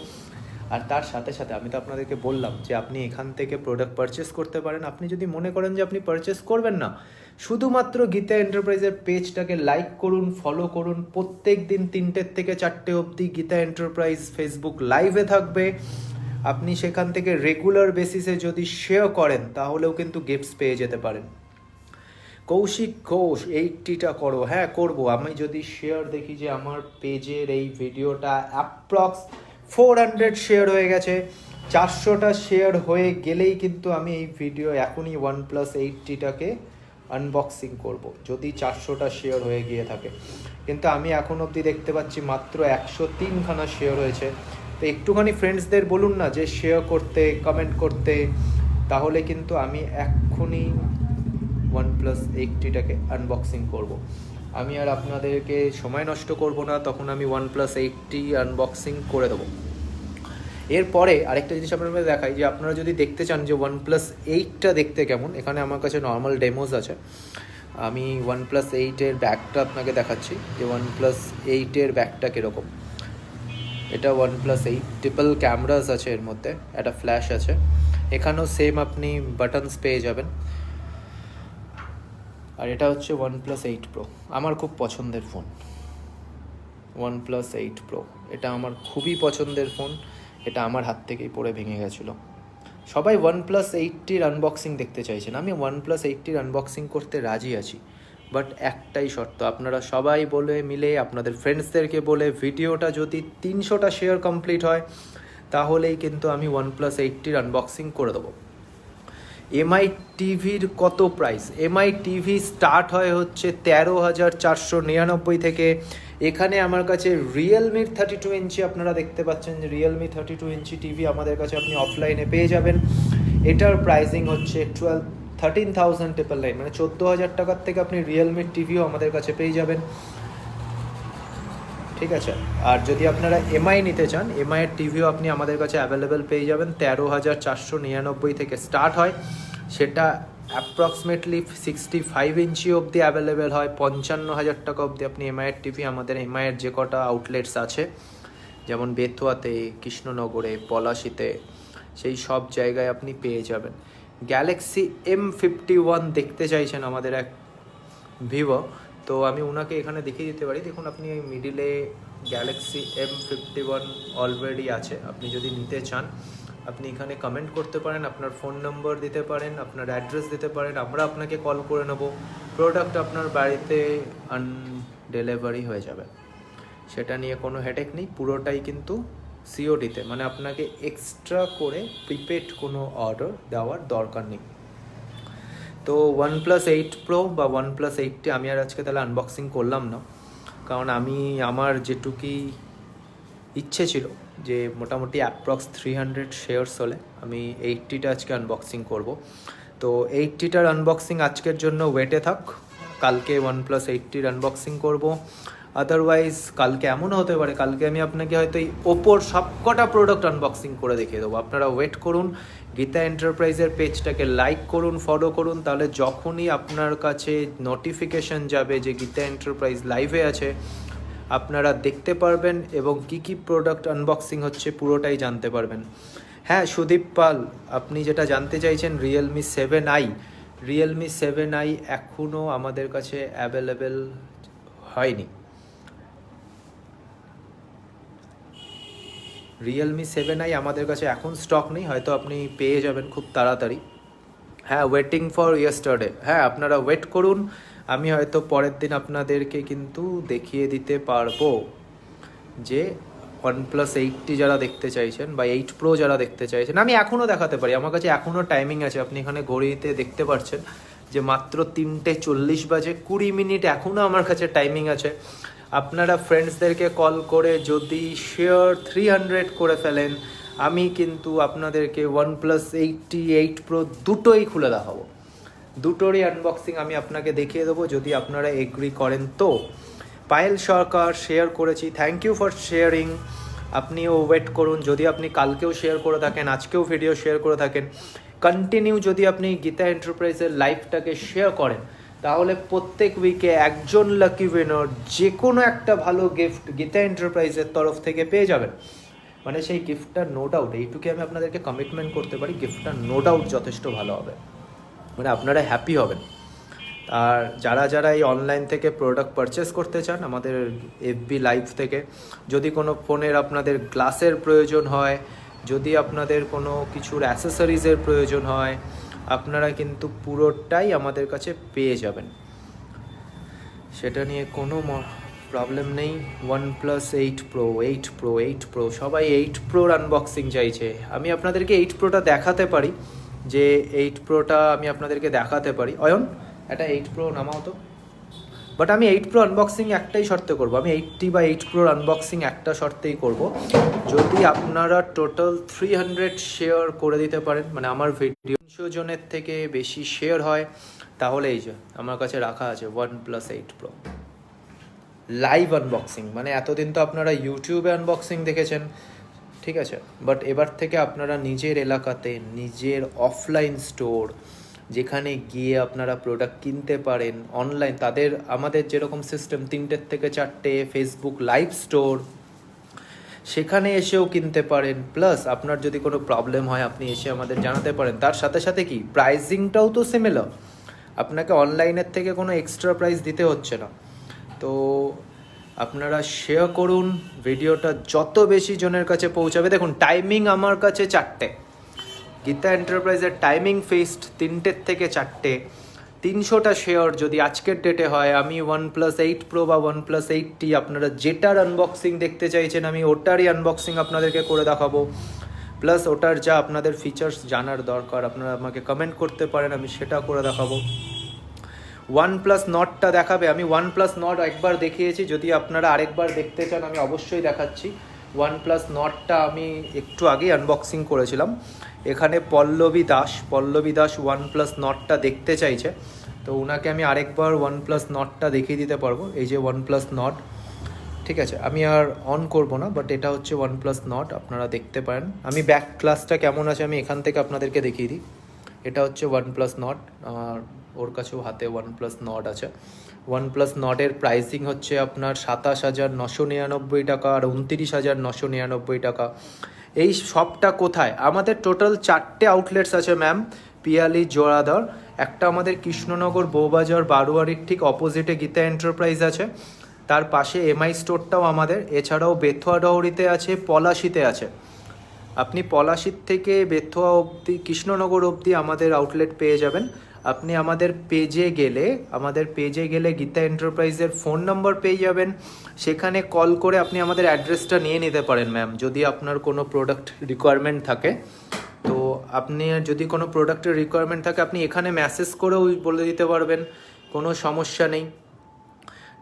আর তার সাথে সাথে আমি তো আপনাদেরকে বললাম যে আপনি এখান থেকে প্রোডাক্ট পারচেস করতে পারেন। আপনি যদি মনে করেন যে আপনি পারচেস করবেন না, শুধুমাত্র গীতা এন্টারপ্রাইজের পেজটাকে লাইক করুন, ফলো করুন। প্রত্যেক দিন 3টে থেকে 4টে অবধি গীতা এন্টারপ্রাইজ ফেসবুক লাইভে থাকবে। আপনি সেখান থেকে রেগুলার বেসিসে যদি শেয়ার করেন তাহলেও কিন্তু গিফটস পেয়ে যেতে পারেন। কৌশিক ঘোষ 80টা করো, হ্যাঁ করবো। আমি যদি শেয়ার দেখি যে আমার পেজের এই ভিডিওটা অ্যাপ্রক্স 400 শেয়ার হয়ে গেছে, 400টা শেয়ার হয়ে গেলেই কিন্তু আমি এই ভিডিও এখনই OnePlus 80টাকে আনবক্সিং করব, যদি 400টা শেয়ার হয়ে গিয়ে থাকে। কিন্তু আমি এখন অবধি দেখতে পাচ্ছি মাত্র 103খানা শেয়ার হয়েছে। তো একটুখানি ফ্রেন্ডসদের বলুন না যে শেয়ার করতে, কমেন্ট করতে, তাহলে কিন্তু আমি এক্ষুনি OnePlus 80টাকে আনবক্সিং করব। আমি আর আপনাদেরকে সময় নষ্ট করব না, তখন আমি OnePlus 80 আনবক্সিং করে দেবো। এরপরে আরেকটা জিনিস আপনাদের দেখাই, যে আপনারা যদি দেখতে চান যে OnePlus 8টা দেখতে কেমন, এখানে আমার কাছে নর্মাল ডেমোজ আছে। আমি OnePlus 8-এর ব্যাগটা আপনাকে দেখাচ্ছি যে OnePlus 8-এর ব্যাগটা কীরকম। এটা OnePlus 8, ট্রিপল ক্যামেরাস আছে এর মধ্যে, একটা ফ্ল্যাশ আছে। এখানেও সেম আপনি বাটনস পেয়ে যাবেন। আর এটা হচ্ছে OnePlus 8 Pro, আমার খুব পছন্দের ফোন। OnePlus 8 Pro এটা আমার খুবই পছন্দের ফোন। এটা আমার হাত থেকেই পড়ে ভেঙে গেছিলো। সবাই OnePlus 80-র আনবক্সিং দেখতে চাইছেন, আমি OnePlus 80-র আনবক্সিং করতে রাজি আছি, বাট একটাই শর্ত, আপনারা সবাই বলে মিলে আপনাদের ফ্রেন্ডসদেরকে বলে ভিডিওটা যদি 300টা শেয়ার কমপ্লিট হয়, তাহলেই কিন্তু আমি OnePlus 80-র আনবক্সিং করে দেবো। MI টিভির কত প্রাইস? MI টিভি স্টার্ট হয় হচ্ছে 13,499 থেকে। এখানে আমার কাছে রিয়েলমির 32 ইঞ্চি আপনারা দেখতে পাচ্ছেন যে রিয়েলমি 32 ইঞ্চি টিভি আমাদের কাছে আপনি অফলাইনে পেয়ে যাবেন। এটার প্রাইসিং হচ্ছে 13,999, মানে 14,000 টাকার থেকে আপনি রিয়েলমির টিভিও আমাদের কাছে পেয়ে যাবেন, ঠিক আছে। আর যদি আপনারা MI নিতে চান, MI এর টিভিও আপনি আমাদের কাছে অ্যাভেলেবেল পেয়ে যাবেন। 13,499 থেকে স্টার্ট হয়, সেটা অ্যাপ্রক্সিমেটলি 65 ইঞ্চি অবধি অ্যাভেলেবেল হয়। 55,000 টাকা অবধি আপনি MI এর টিভি আমাদের MI এর যে কটা আউটলেটস আছে, যেমন বেথুয়াতে, কৃষ্ণনগরে, পলাশিতে, সেই সব জায়গায় আপনি পেয়ে যাবেন। গ্যালাক্সি M51 দেখতে চাইছেন আমাদের এক ভিভো, তো আমি ওনাকে এখানে দেখিয়ে দিতে পারি। দেখুন আপনি এই মিডিলে গ্যালাক্সি M51 অলরেডি আছে। আপনি যদি নিতে চান আপনি এখানে কমেন্ট করতে পারেন, আপনার ফোন নম্বর দিতে পারেন, আপনার অ্যাড্রেস দিতে পারেন, আমরা আপনাকে কল করে নেব। প্রোডাক্ট আপনার বাড়িতে ডেলিভারি হয়ে যাবে, সেটা নিয়ে কোনো হেডেক নেই। পুরোটাই কিন্তু COD-তে, মানে আপনাকে এক্সট্রা করে প্রিপেড কোনো অর্ডার দেওয়ার দরকার নেই। তো OnePlus 8 Pro বা OnePlus 8টি আমি আর আজকে তাহলে আনবক্সিং করলাম না, কারণ আমি আমার যেটুকুই ইচ্ছে ছিল যে মোটামুটি অ্যাপ্রক্স 300 শেয়ার্স হলে আমি 80টা আজকে আনবক্সিং করব। তো 80টার আনবক্সিং আজকের জন্য ওয়েটে থাক, কালকে OnePlus 80-র আনবক্সিং করব। আদারওয়াইজ কালকে এমনও হতে পারে কালকে আমি আপনাকে হয়তো এই ওপোর সবকটা প্রোডাক্ট আনবক্সিং করে দেখিয়ে দেবো। আপনারা ওয়েট করুন, গীতা এন্টারপ্রাইজের পেজটাকে লাইক করুন, ফলো করুন, তাহলে যখনই আপনার কাছে নোটিফিকেশন যাবে যে গীতা এন্টারপ্রাইজ লাইভে আছে, আপনারা দেখতে পারবেন এবং কি কি প্রোডাক্ট আনবক্সিং হচ্ছে পুরোটাই জানতে পারবেন। হ্যাঁ সুদীপ পাল, আপনি যেটা জানতে চাইছেন রিয়েলমি 7i এখনও আমাদের কাছে অ্যাভেলেবেল হয়নি। রিয়েলমি 7i আমাদের কাছে এখন স্টক নেই, হয়তো আপনি পেয়ে যাবেন খুব তাড়াতাড়ি। হ্যাঁ ওয়েটিং ফর ইয়েস্টারডে, হ্যাঁ আপনারা ওয়েট করুন, আমি হয়তো পরের দিন আপনাদেরকে কিন্তু দেখিয়ে দিতে পারবো যে OnePlus 8T যারা দেখতে চাইছেন বা 8 Pro যারা দেখতে চাইছেন, আমি এখনও দেখাতে পারি, আমার কাছে এখনও টাইমিং আছে। আপনি এখানে ঘড়িতে দেখতে পাচ্ছেন যে মাত্র 3:40 বাজে, 20 মিনিট এখনও আমার কাছে টাইমিং আছে। আপনারা ফ্রেন্ডসদেরকে কল করে যদি শেয়ার 300 করে ফেলেন, আমি কিন্তু আপনাদেরকে OnePlus 8T 8 Pro দুটোই খুলে দেখাবো, দুটোরই আনবক্সিং আমি আপনাকে দেখিয়ে দেবো যদি আপনারা এগ্রি করেন। তো পায়েল সরকার শেয়ার করেছি, থ্যাংক ইউ ফর শেয়ারিং। আপনিও ওয়েট করুন, যদি আপনি কালকেও শেয়ার করে থাকেন, আজকেও ভিডিও শেয়ার করে থাকেন, কন্টিনিউ যদি আপনি গীতা এন্টারপ্রাইজের লাইভটাকে শেয়ার করেন, তাহলে প্রত্যেক উইকে একজন লাকি উইনার যে কোনো একটা ভালো গিফট গীতা এন্টারপ্রাইজের তরফ থেকে পেয়ে যাবেন। মানে সেই গিফটটা নো ডাউট, এইটুকু আমি আপনাদেরকে কমিটমেন্ট করতে পারি, গিফটটা নো ডাউট যথেষ্ট ভালো হবে, মানে আপনারা হ্যাপি হবেন। আর যারা যারা এই অনলাইন থেকে প্রোডাক্ট পারচেস করতে চান আমাদের FB লাইভ থেকে, যদি কোনো ফোনের আপনাদের গ্লাসের প্রয়োজন হয়, যদি আপনাদের কোনো কিছুর অ্যাসেসরিজের প্রয়োজন হয়, আপনারা কিন্তু পুরোটাই আমাদের কাছে পেয়ে যাবেন, সেটা নিয়ে কোনো প্রবলেম নেই। OnePlus 8 Pro সবাই 8 Proর আনবক্সিং চাইছে, আমি আপনাদেরকে 8 Proটা দেখাতে পারি, যে 8 Proটা আমি আপনাদেরকে দেখাতে পারি। অয়ন এটা 8 Pro নামাও তো, বাট আমি 8 Pro আনবক্সিং একটাই শর্তে করব, আমি 8T বা 8 Proর আনবক্সিং একটা শর্তেই করব, যদি আপনারা টোটাল 300 শেয়ার করে দিতে পারেন, মানে আমার ভিডিও 300 জনের থেকে বেশি শেয়ার হয়, তাহলে এই যে আমার কাছে রাখা আছে OnePlus 8 Pro লাইভ আনবক্সিং। মানে এতদিন তো আপনারা ইউটিউবে আনবক্সিং দেখেছেন, ঠিক আছে, বাট এবার থেকে আপনারা নিজের এলাকাতে নিজের অফলাইন স্টোর যেখানে গিয়ে আপনারা প্রোডাক্ট কিনতে পারেন অনলাইন, তাদের আমাদের যেরকম সিস্টেম 3টে থেকে 4টে ফেসবুক লাইভ স্টোর, সেখানে এসেও কিনতে পারেন। প্লাস আপনার যদি কোনো প্রবলেম হয় আপনি এসে আমাদের জানাতে পারেন, তার সাথে সাথে কি প্রাইসিংটাও তো সিমিলার, আপনাকে অনলাইনের থেকে কোনো এক্সট্রা প্রাইস দিতে হচ্ছে না। তো আপনারা শেয়ার করুন, ভিডিওটা যত বেশি জনের কাছে পৌঁছাবে। দেখুন টাইমিং আমার কাছে 4টে, গীতা এন্টারপ্রাইজের টাইমিং ফিক্সড 3টে থেকে 4টে, 300টা শেয়ার যদি আজকের ডেটে হয়, আমি OnePlus 8 Pro বা OnePlus 8T আপনারা যেটার আনবক্সিং দেখতে চাইছেন আমি ওটারই আনবক্সিং আপনাদেরকে করে দেখাবো। প্লাস ওটার যা আপনাদের ফিচার্স জানার দরকার আপনারা আমাকে কমেন্ট করতে পারেন, আমি সেটা করে দেখাবো। OnePlus Nordটা দেখাবে, আমি OnePlus Nord একবার দেখিয়েছি, যদি আপনারা আরেকবার দেখতে চান আমি অবশ্যই দেখাচ্ছি। OnePlus Nordটা আমি একটু আগেই আনবক্সিং করেছিলাম। এখানে পল্লবী দাস OnePlus Nordটা দেখতে চাইছে, তো ওনাকে আমি আরেকবার OnePlus Nordটা দেখিয়ে দিতে পারবো। এই যে OnePlus Nord, ঠিক আছে, আমি আর অন করব না, বাট এটা হচ্ছে OnePlus Nord, আপনারা দেখতে পারেন। আমি ব্যাক গ্লাসটা কেমন আছে আমি এখান থেকে আপনাদেরকে দেখিয়ে দিই। এটা হচ্ছে OnePlus Nord, আর ওর কাছেও হাতে OnePlus Nord আছে। OnePlus Nordের প্রাইসিং হচ্ছে আপনার 27,999 টাকা আর 29,999 টাকা। এই সবটা কোথায়? আমাদের টোটাল 4টে আউটলেটস আছে ম্যাম, পিয়ালি, জোড়াদার, একটা আমাদের কৃষ্ণনগর বউবাজার বারোয়ারির ঠিক অপোজিটে গীতা এন্টারপ্রাইজ আছে, তার পাশে MI স্টোরটাও আমাদের, এছাড়াও বেথুয়া ডহরিতে আছে, পলাশিতে আছে। আপনি পলাশির থেকে বেথুয়া অবধি, কৃষ্ণনগর অবধি আমাদের আউটলেট পেয়ে যাবেন। আপনি আমাদের পেজে গেলে গীতা এন্টারপ্রাইজের ফোন নাম্বার পেয়ে যাবেন, সেখানে কল করে আপনি আমাদের অ্যাড্রেসটা নিয়ে নিতে পারেন ম্যাম, যদি আপনার কোনো প্রোডাক্ট রিকোয়ারমেন্ট থাকে। তো আপনি যদি কোনো প্রোডাক্টের রিকোয়ারমেন্ট থাকে আপনি এখানে মেসেজ করেও বলে দিতে পারবেন, কোনো সমস্যা নেই।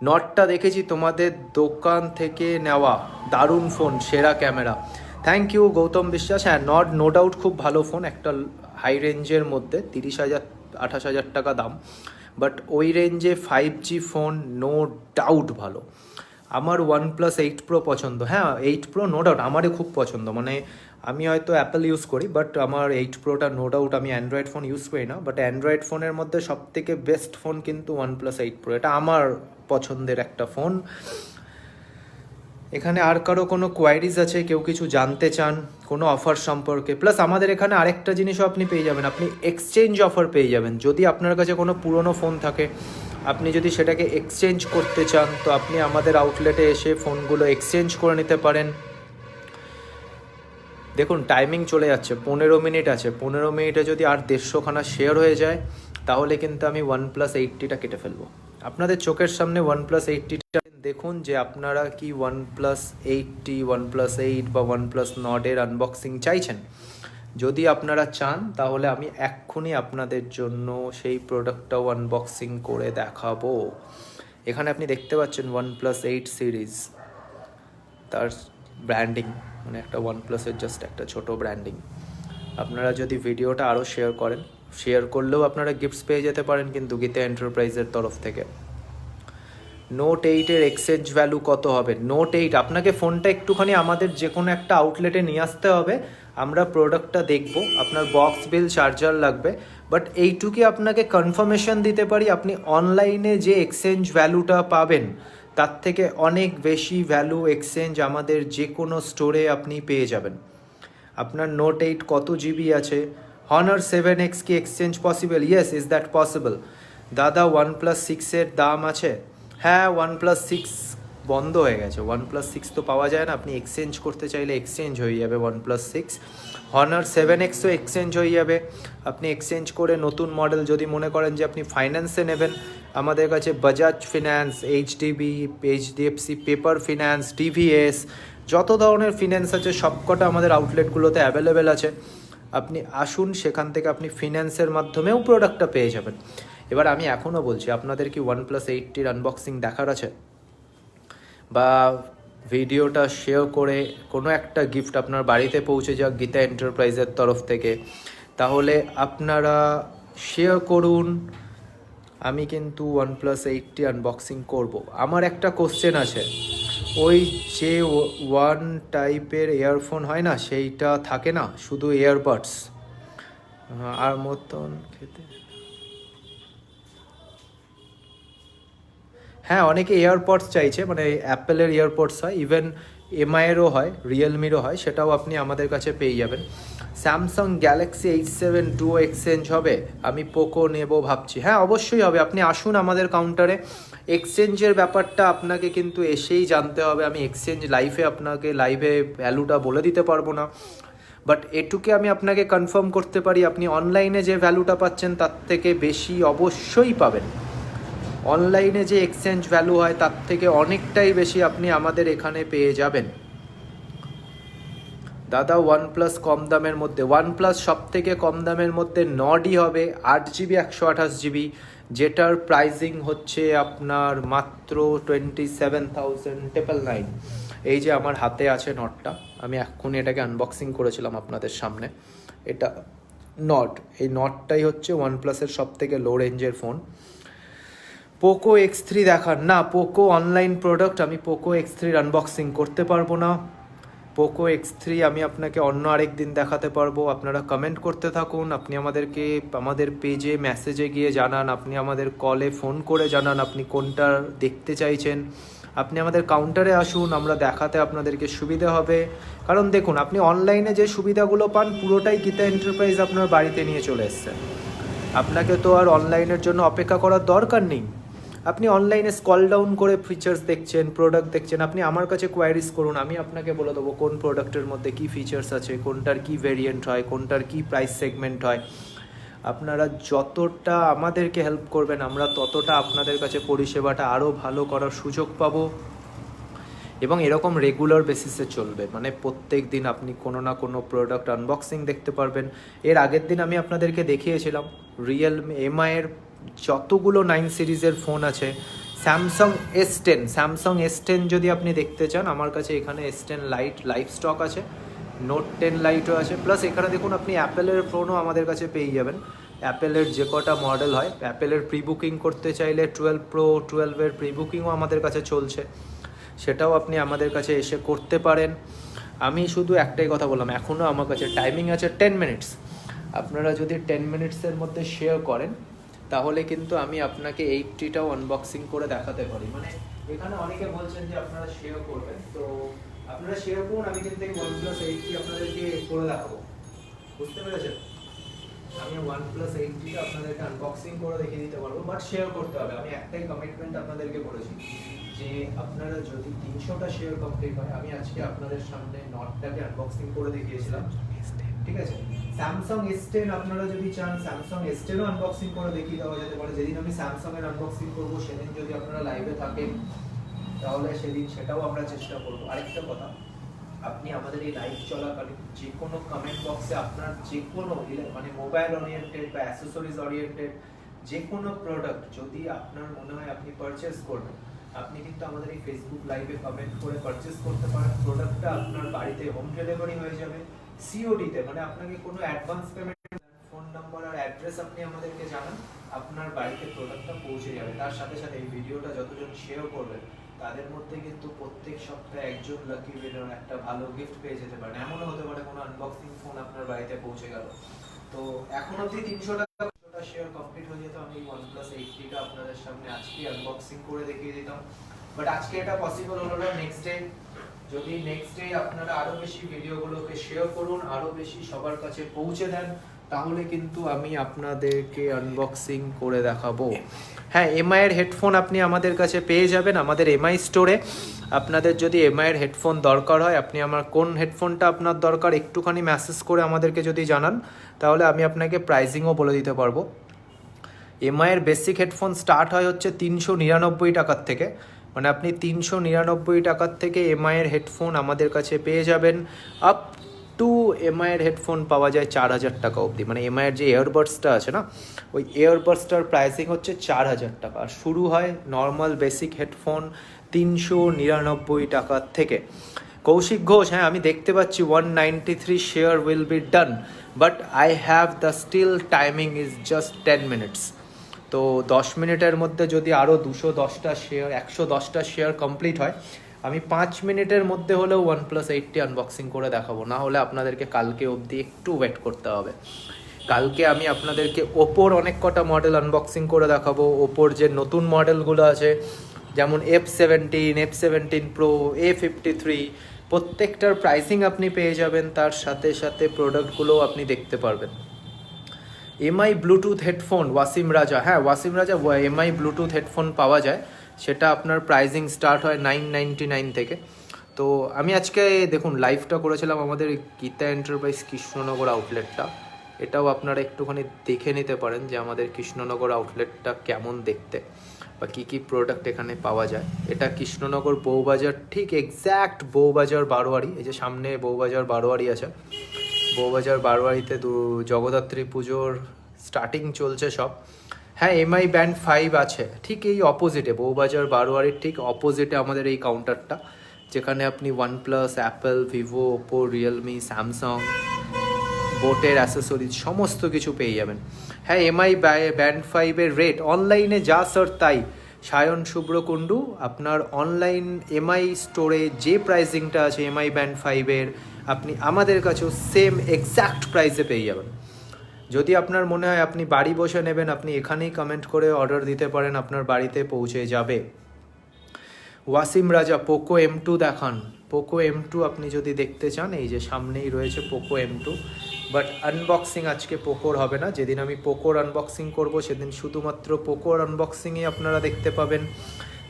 নটটা দেখেছি তোমাদের দোকান থেকে নেওয়া, দারুণ ফোন, সেরা ক্যামেরা, থ্যাংক ইউ গৌতম বিশ্বাস। হ্যাঁ নট নো ডাউট খুব ভালো ফোন, একটা হাই রেঞ্জের মধ্যে 30,000-28,000 টাকা দাম, বাট ওই রেঞ্জে 5G ফোন নো ডাউট ভালো। আমার OnePlus 8 Pro পছন্দ। হ্যাঁ 8 Pro নো ডাউট আমারও খুব পছন্দ, মানে আমি হয়তো অ্যাপেল ইউজ করি, বাট আমার 8 Proটা নো ডাউট, আমি অ্যান্ড্রয়েড ফোন ইউজ করি না, বাট অ্যান্ড্রয়েড ফোনের মধ্যে সবথেকে বেস্ট ফোন কিন্তু OnePlus 8 Pro, এটা আমার পছন্দের একটা ফোন। এখানে আর কারো কোনো কোয়ারিজ আছে, কেউ কিছু জানতে চান কোনো অফার সম্পর্কে? প্লাস আমাদের এখানে আরেকটা জিনিসও আপনি পেয়ে যাবেন, আপনি এক্সচেঞ্জ অফার পেয়ে যাবেন। যদি আপনার কাছে কোনো পুরনো ফোন থাকে, আপনি যদি সেটাকে এক্সচেঞ্জ করতে চান, তো আপনি আমাদের আউটলেটে এসে ফোনগুলো এক্সচেঞ্জ করে নিতে পারেন। দেখুন টাইমিং চলে যাচ্ছে, 15 মিনিট আছে, 15 মিনিটে যদি আর 150খানা শেয়ার হয়ে যায়, তাহলে কিন্তু আমি OnePlus 80টা কেটে ফেলবো। আপনাদের চোখের সামনে OnePlus 80টা দেখুন, যে আপনারা কি OnePlus 80, OnePlus 8 বা OnePlus Nord-এর আনবক্সিং চাইছেন। যদি আপনারা চান তাহলে আমি এক্ষুনি আপনাদের জন্য সেই প্রোডাক্টটাও আনবক্সিং করে দেখাবো। এখানে আপনি দেখতে পাচ্ছেন OnePlus 8 সিরিজ, তার ব্র্যান্ডিং, মানে একটা OnePlus-এর জাস্ট একটা ছোট ব্র্যান্ডিং। আপনারা যদি ভিডিওটা আরও শেয়ার করেন, শেয়ার করলেও আপনারা গিফটস পেয়ে যেতে পারেন কিন্তু গীতা এন্টারপ্রাইজের তরফ থেকে। Note 8-এর এক্সচেঞ্জ ভ্যালু কত হবে? Note 8 আপনাকে ফোনটা একটুখানি আমাদের যে কোনো একটা আউটলেটে নিয়ে আসতে হবে, আমরা প্রোডাক্টটা দেখব, আপনার বক্স বিল, চার্জার লাগবে, বাট এইটুকুই আপনাকে কনফার্মেশন দিতে পারি, আপনি অনলাইনে যে এক্সচেঞ্জ ভ্যালুটা পাবেন তার থেকে অনেক বেশি ভ্যালু এক্সচেঞ্জ আমাদের যে কোনো স্টোরে আপনি পেয়ে যাবেন। আপনার Note 8 কত জিবি আছে? Honor 7X কি exchange possible? Yes, is that possible? দাদা OnePlus 6-এর দাম আছে? হ্যাঁ OnePlus 6 বন্ধ হয়ে গেছে, OnePlus 6 তো পাওয়া যায় না, আপনি এক্সচেঞ্জ করতে চাইলে এক্সচেঞ্জ হয়ে যাবে OnePlus 6। Honor 7Xও এক্সচেঞ্জ হয়ে যাবে, আপনি এক্সচেঞ্জ করে নতুন মডেল যদি মনে করেন যে আপনি ফাইন্যান্সে নেবেন, আমাদের কাছে Bajaj finance, HDB, HDFC paper finance, TVS, যত ধরনের ফিন্যান্স আছে সবকটা আমাদের আউটলেটগুলোতে অ্যাভেলেবেল আছে। আপনি আসুন, সেখান থেকে আপনি ফিন্যান্সের মাধ্যমেও প্রোডাক্টটা পেয়ে যাবেন। এবার আমি এখনও বলছি, আপনাদের কি OnePlus 80-র আনবক্সিং দেখার আছে, বা ভিডিওটা শেয়ার করে কোনো একটা গিফট আপনার বাড়িতে পৌঁছে যাক গীতা এন্টারপ্রাইজের তরফ থেকে, তাহলে আপনারা শেয়ার করুন, আমি কিন্তু OnePlus 80 আনবক্সিং করব। আমার একটা কোশ্চেন আছে, ওই যে ওয়ান টাইপের ইয়ারফোন হয় না, সেইটা থাকে না, শুধু ইয়ারবাডস আর মতন খেতে। হ্যাঁ অনেকে এয়ারপডস চাইছে, মানে অ্যাপেলের এয়ারপডস হয়, ইভেন এমআইয়েরও হয়, রিয়েলমিরও হয়, সেটাও আপনি আমাদের কাছে পেয়ে যাবেন। স্যামসাং গ্যালাক্সি H7 2 এক্সচেঞ্জ হবে? আমি পোকো নেব ভাবছি। হ্যাঁ অবশ্যই হবে, আপনি আসুন আমাদের কাউন্টারে। এক্সচেঞ্জের ব্যাপারটা আপনাকে কিন্তু এসেই জানতে হবে, আমি এক্সচেঞ্জ আপনাকে লাইভে ভ্যালুটা বলে দিতে পারবো না, বাট এটুকে আমি আপনাকে কনফার্ম করতে পারি, আপনি অনলাইনে যে ভ্যালুটা পাচ্ছেন তার থেকে বেশি অবশ্যই পাবেন। অনলাইনে যে এক্সচেঞ্জ ভ্যালু হয় তার থেকে অনেকটাই বেশি আপনি আমাদের এখানে পেয়ে যাবেন। দাদা OnePlus কম দামের মধ্যে, OnePlus সব থেকে কম দামের মধ্যে Nord-ই হবে, 8GB 128GB, যেটার প্রাইজিং হচ্ছে আপনার মাত্র 27,999। এই যে আমার হাতে আছে Nord-টা, আমি এক্ষুনি এটাকে আনবক্সিং করেছিলাম আপনাদের সামনে। এটা Nord, এই Nord-টাই হচ্ছে OnePlus-এর সব থেকে লো রেঞ্জের ফোন। পোকো X3 দেখান না, পোকো অনলাইন প্রোডাক্ট, আমি পোকো X3-র আনবক্সিং করতে পারবো না। পোকো X3 আমি আপনাকে অন্য আরেক দিন দেখাতে পারবো। আপনারা কমেন্ট করতে থাকুন, আপনি আমাদেরকে আমাদের পেজে মেসেজে গিয়ে জানান, আপনি আমাদের কলে ফোন করে জানান আপনি কোনটা দেখতে চাইছেন। আপনি আমাদের কাউন্টারে আসুন, আমরা দেখাতে আপনাদেরকে সুবিধা হবে। কারণ দেখুন, আপনি অনলাইনে যে সুবিধাগুলো পান পুরোটাই গীতা এন্টারপ্রাইজ আপনার বাড়িতে নিয়ে চলে এসছে। আপনাকে তো আর অনলাইনের জন্য অপেক্ষা করার দরকার নেই। আপনি অনলাইনে স্ক্রল ডাউন করে ফিচার্স দেখছেন, প্রোডাক্ট দেখছেন, আপনি আমার কাছে কোয়ারিজ করুন, আমি আপনাকে বলে দেবো কোন প্রোডাক্টের মধ্যে কী ফিচার্স আছে, কোনটার কী ভেরিয়েন্ট হয়, কোনটার কী প্রাইস সেগমেন্ট হয়। আপনারা যতটা আমাদেরকে হেল্প করবেন, আমরা ততটা আপনাদের কাছে পরিষেবাটা আরও ভালো করার সুযোগ পাবো, এবং এরকম রেগুলার বেসিসে চলবে, মানে প্রত্যেক দিন আপনি কোনো না কোনো প্রোডাক্ট আনবক্সিং দেখতে পারবেন। এর আগের দিন আমি আপনাদেরকে দেখিয়েছিলাম রিয়েলমি এমআইয়ের যতগুলো 9 সিরিজের ফোন আছে, স্যামসাং S10 যদি আপনি দেখতে চান, আমার কাছে এখানে S10 লাইট লাইভ স্টক আছে, Note 10 লাইটও আছে, প্লাস এখানে দেখুন আপনি অ্যাপেলের ফোনও আমাদের কাছে পেয়ে যাবেন। অ্যাপেলের যে কটা মডেল হয়, অ্যাপেলের প্রি বুকিং করতে চাইলে 12 Pro 12-এর প্রি বুকিংও আমাদের কাছে চলছে। সেটাও আপনি আমাদের কাছে এসে করতে পারেন। আমি শুধু একটাই কথা বললাম, এখনও আমার কাছে টাইমিং আছে 10 মিনিটস। আপনারা যদি 10 মিনিটসের মধ্যে শেয়ার করেন তাহলে কিন্তু আমি আপনাকে 80টাও আনবক্সিং করে দেখাতে পারি। মানে এখানে অনেকে বলছেন যে আপনারা শেয়ার করবেন, তো আপনারা শেয়ার করুন, আমি কিন্তু এই OnePlus 80 আপনাদেরকে করে দেখাবো। বুঝতে পেরেছেন? আমি OnePlus 80টা আপনাদেরকে আনবক্সিং করে দেখিয়ে দিতে পারবো, বাট শেয়ার করতে হবে। আমি একটাই কমিটমেন্ট আপনাদেরকে করেছি যে আপনারা যদি 300টা শেয়ার কমপ্লিট হয়, আমি আজকে আপনাদের সামনে নটটাকে আনবক্সিং করে দেখিয়েছিলাম, ঠিক আছে? স্যামসাং S10 আপনারা যদি চান স্যামসাং S10ও আনবক্সিং করে দেখিয়ে দেওয়া যেতে পারে। যেদিন আমি স্যামসাং এর আনবক্সিং করব সেদিন যদি আপনারা লাইভে থাকেন তাহলে সেদিন সেটাও আমরা চেষ্টা করব। আরেকটা কথা, আপনি আমাদের এই লাইভ চলাকালীন যে কোনো কমেন্ট বক্সে আপনার যে কোনো মানে মোবাইল ওরিয়েন্টেড বা অ্যাসেসরিজ ওরিয়েন্টেড যে কোনো প্রোডাক্ট যদি আপনার মনে হয় আপনি পারচেজ করবেন, আপনি কিন্তু আমাদের এই ফেসবুক লাইভে কমেন্ট করে পারচেজ করতে পারেন। প্রোডাক্টটা আপনার বাড়িতে হোম ডেলিভারি হয়ে যাবে সিওডিতে, মানে আপনাকে কোনো অ্যাডভান্স পেমেন্ট, ফোন নাম্বার আর অ্যাড্রেস আপনি আমাদেরকে জানান, আপনার বাড়িতে প্রোডাক্টটা পৌঁছে যাবে। তার সাথে সাথে এই ভিডিওটা যতজন শেয়ার করবেন তাদের মধ্যে কিন্তু প্রত্যেক সপ্তাহে একজন লাকি উইনার একটা ভালো গিফট পেয়ে যেতে পারেন। এমনও হতে পারে কোনো আনবক্সিং ফোন আপনার বাড়িতে পৌঁছে গেল। তো এখন অবধি 300টা শেয়ার কমপ্লিট হয়ে যেত, আমি OnePlus 80টা আপনাদের সামনে আজকে আনবক্সিং করে দেখিয়ে দিতাম। বাট আজকে এটা পসিবল হলো না। নেক্সট ডে, যদি নেক্সট ডে আপনারা আরো বেশি ভিডিওগুলোকে শেয়ার করুন, আরো বেশি সবার কাছে পৌঁছে দেন, তাহলে কিন্তু আমি আপনাদেরকে আনবক্সিং করে দেখাবো। হ্যাঁ, এমআই এর হেডফোন আপনি আমাদের কাছে পেয়ে যাবেন আমাদের এমআই স্টোরে। আপনাদের যদি এমআই এর হেডফোন দরকার হয়, আপনি আমার কোন হেডফোনটা আপনার দরকার একটুখানি মেসেজ করে আমাদেরকে যদি জানান, তাহলে আমি আপনাকে প্রাইসিংও বলে দিতে পারবো। এমআই এর বেসিক হেডফোন স্টার্ট হয় হচ্ছে 399 টাকার থেকে, মানে আপনি 399 টাকার থেকে এমআই এর হেডফোন আমাদের কাছে পেয়ে যাবেন। আপ টু এমআই এর হেডফোন পাওয়া যায় 4000 টাকা অবধি। মানে এমআই এর যে এয়ারবাডসটা আছে না, ওই এয়ারবাডসটার প্রাইসিং হচ্ছে 4000 টাকা। আর শুরু হয় নর্মাল বেসিক হেডফোন 399 টাকার থেকে। কৌশিক ঘোষ, হ্যাঁ আমি দেখতে পাচ্ছি 193 share will be done, but I have the still timing is just 10 minutes. তো 10 মিনিটের মধ্যে যদি আরও 210টা শেয়ার 110টা শেয়ার কমপ্লিট হয়, আমি 5 মিনিটের মধ্যে হলেও OnePlus 80 আনবক্সিং করে দেখাবো। না হলে আপনাদেরকে কালকে অবধি একটু ওয়েট করতে হবে। কালকে আমি আপনাদেরকে ওপোর অনেক কটা মডেল আনবক্সিং করে দেখাবো। ওপোর যে নতুন মডেলগুলো আছে, যেমন F17, F17 Pro, A53, প্রত্যেকটার প্রাইসিং আপনি পেয়ে যাবেন, তার সাথে সাথে প্রোডাক্টগুলোও আপনি দেখতে পারবেন। এমআই ব্লুটুথ হেডফোন ওয়াসিম রাজা, হ্যাঁ ওয়াসিম রাজা এমআই ব্লুটুথ হেডফোন পাওয়া যায়, সেটা আপনার প্রাইসিং স্টার্ট হয় 999 থেকে। তো আমি আজকে দেখুন লাইভটা করেছিলাম আমাদের গীতা এন্টারপ্রাইজ কৃষ্ণনগর আউটলেটটা, এটাও আপনারা একটুখানি দেখে নিতে পারেন যে আমাদের কৃষ্ণনগর আউটলেটটা কেমন দেখতে বা কী কী প্রোডাক্ট এখানে পাওয়া যায়। এটা কৃষ্ণনগর বউবাজার, ঠিক এক্স্যাক্ট বউবাজার বারোয়ারি, এই যে সামনে বউবাজার বারোয়ারি আছে, বউবাজার বারোয়ারিতে জগদ্ধাত্রী পুজোর স্টার্টিং চলছে সব। হ্যাঁ, এমআই ব্যান্ড 5 আছে ঠিক এই অপোজিটে, বউবাজার বারোয়ারির ঠিক অপোজিটে আমাদের এই কাউন্টারটা, যেখানে আপনি OnePlus, Apple, Vivo, Oppo, Realme, Samsung, বোটের অ্যাসেসরিজ সমস্ত কিছু পেয়ে যাবেন। হ্যাঁ, এমআই ব্যান্ড 5-এর রেট অনলাইনে যা স্যার তাই। সায়ন শুভ্র কুণ্ডু, আপনার অনলাইন এমআই স্টোরে যে প্রাইসিংটা আছে এমআই ব্যান্ড 5-এর, আপনি আমাদের কাছেও সেম এক্স্যাক্ট প্রাইসে পেয়ে যাবেন। যদি আপনার মনে হয় আপনি বাড়ি বসে নেবেন, আপনি এখানেই কমেন্ট করে অর্ডার দিতে পারেন, আপনার বাড়িতে পৌঁছে যাবে। ওয়াসিম রাজা, পোকো M2 দেখান। পোকো M2 আপনি যদি দেখতে চান, এই যে সামনেই রয়েছে পোকো M2, বাট আনবক্সিং আজকে পোকোর হবে না। যেদিন আমি পোকোর আনবক্সিং করব সেদিন শুধুমাত্র পোকোর আনবক্সিংই আপনারা দেখতে পাবেন।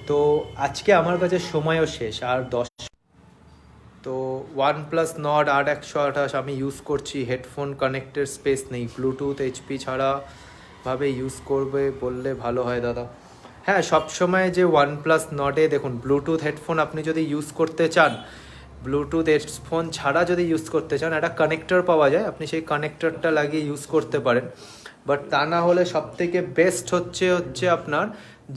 তো আজকে আমার কাছে সময়ও শেষ, আর 10। তো OnePlus Nord 8128 আমি ইউজ করছি, হেডফোন কানেক্টের স্পেস নেই, ব্লুটুথ HP ছাড়া ভাবে ইউজ করবে বললে ভালো হয় দাদা। হ্যাঁ, সবসময় যে OnePlus Nord-এ দেখুন ব্লুটুথ হেডফোন আপনি যদি ইউজ করতে চান, ব্লুটুথ হেডফোন ছাড়া যদি ইউজ করতে চান, একটা কানেক্টর পাওয়া যায়, আপনি সেই কানেক্টরটা লাগিয়ে ইউজ করতে পারেন। বাট তা না হলে সবথেকে বেস্ট হচ্ছে আপনার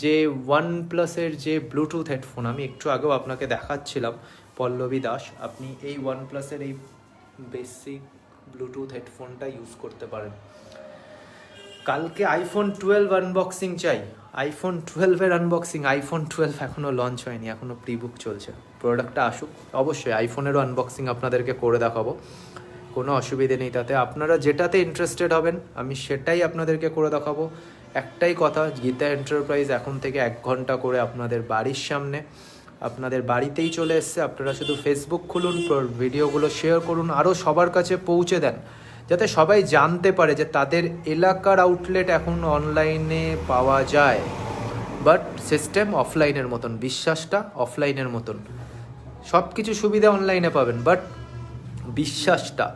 যে OnePlus-এর যে ব্লুটুথ হেডফোন, আমি একটু আগেও আপনাকে দেখাচ্ছিলাম, পল্লবী দাস, আপনি এই OnePlus-এর এই বেসিক ব্লুটুথ হেডফোনটা ইউজ করতে পারেন। কালকে আইফোন 12 আনবক্সিং চাই। আইফোন 12-এর আনবক্সিং। আইফোন 12 এখনও লঞ্চ হয়নি, এখনও প্রি বুক চলছে। প্রোডাক্টটা আসুক, অবশ্যই আইফোনেরও আনবক্সিং আপনাদেরকে করে দেখাবো, কোনো অসুবিধে নেই তাতে। আপনারা যেটাতে ইন্টারেস্টেড হবেন আমি সেটাই আপনাদেরকে করে দেখাবো। একটাই কথা, গীতা এন্টারপ্রাইজ এখন থেকে 1 ঘন্টা করে আপনাদের বাড়ির সামনে, আপনাদের বাড়িতেই চলে এসছে। আপনারা শুধু ফেসবুক খুলুন, ভিডিওগুলো শেয়ার করুন, আরও সবার কাছে পৌঁছে দেন, যাতে সবাই জানতে পারে যে তাদের এলাকার আউটলেট এখন অনলাইনে পাওয়া যায়। বাট সিস্টেম অফলাইনের মতন, বিশ্বাসটা অফলাইনের মতন। সব কিছু সুবিধা অনলাইনে পাবেন, বাট বিশ্বাসটা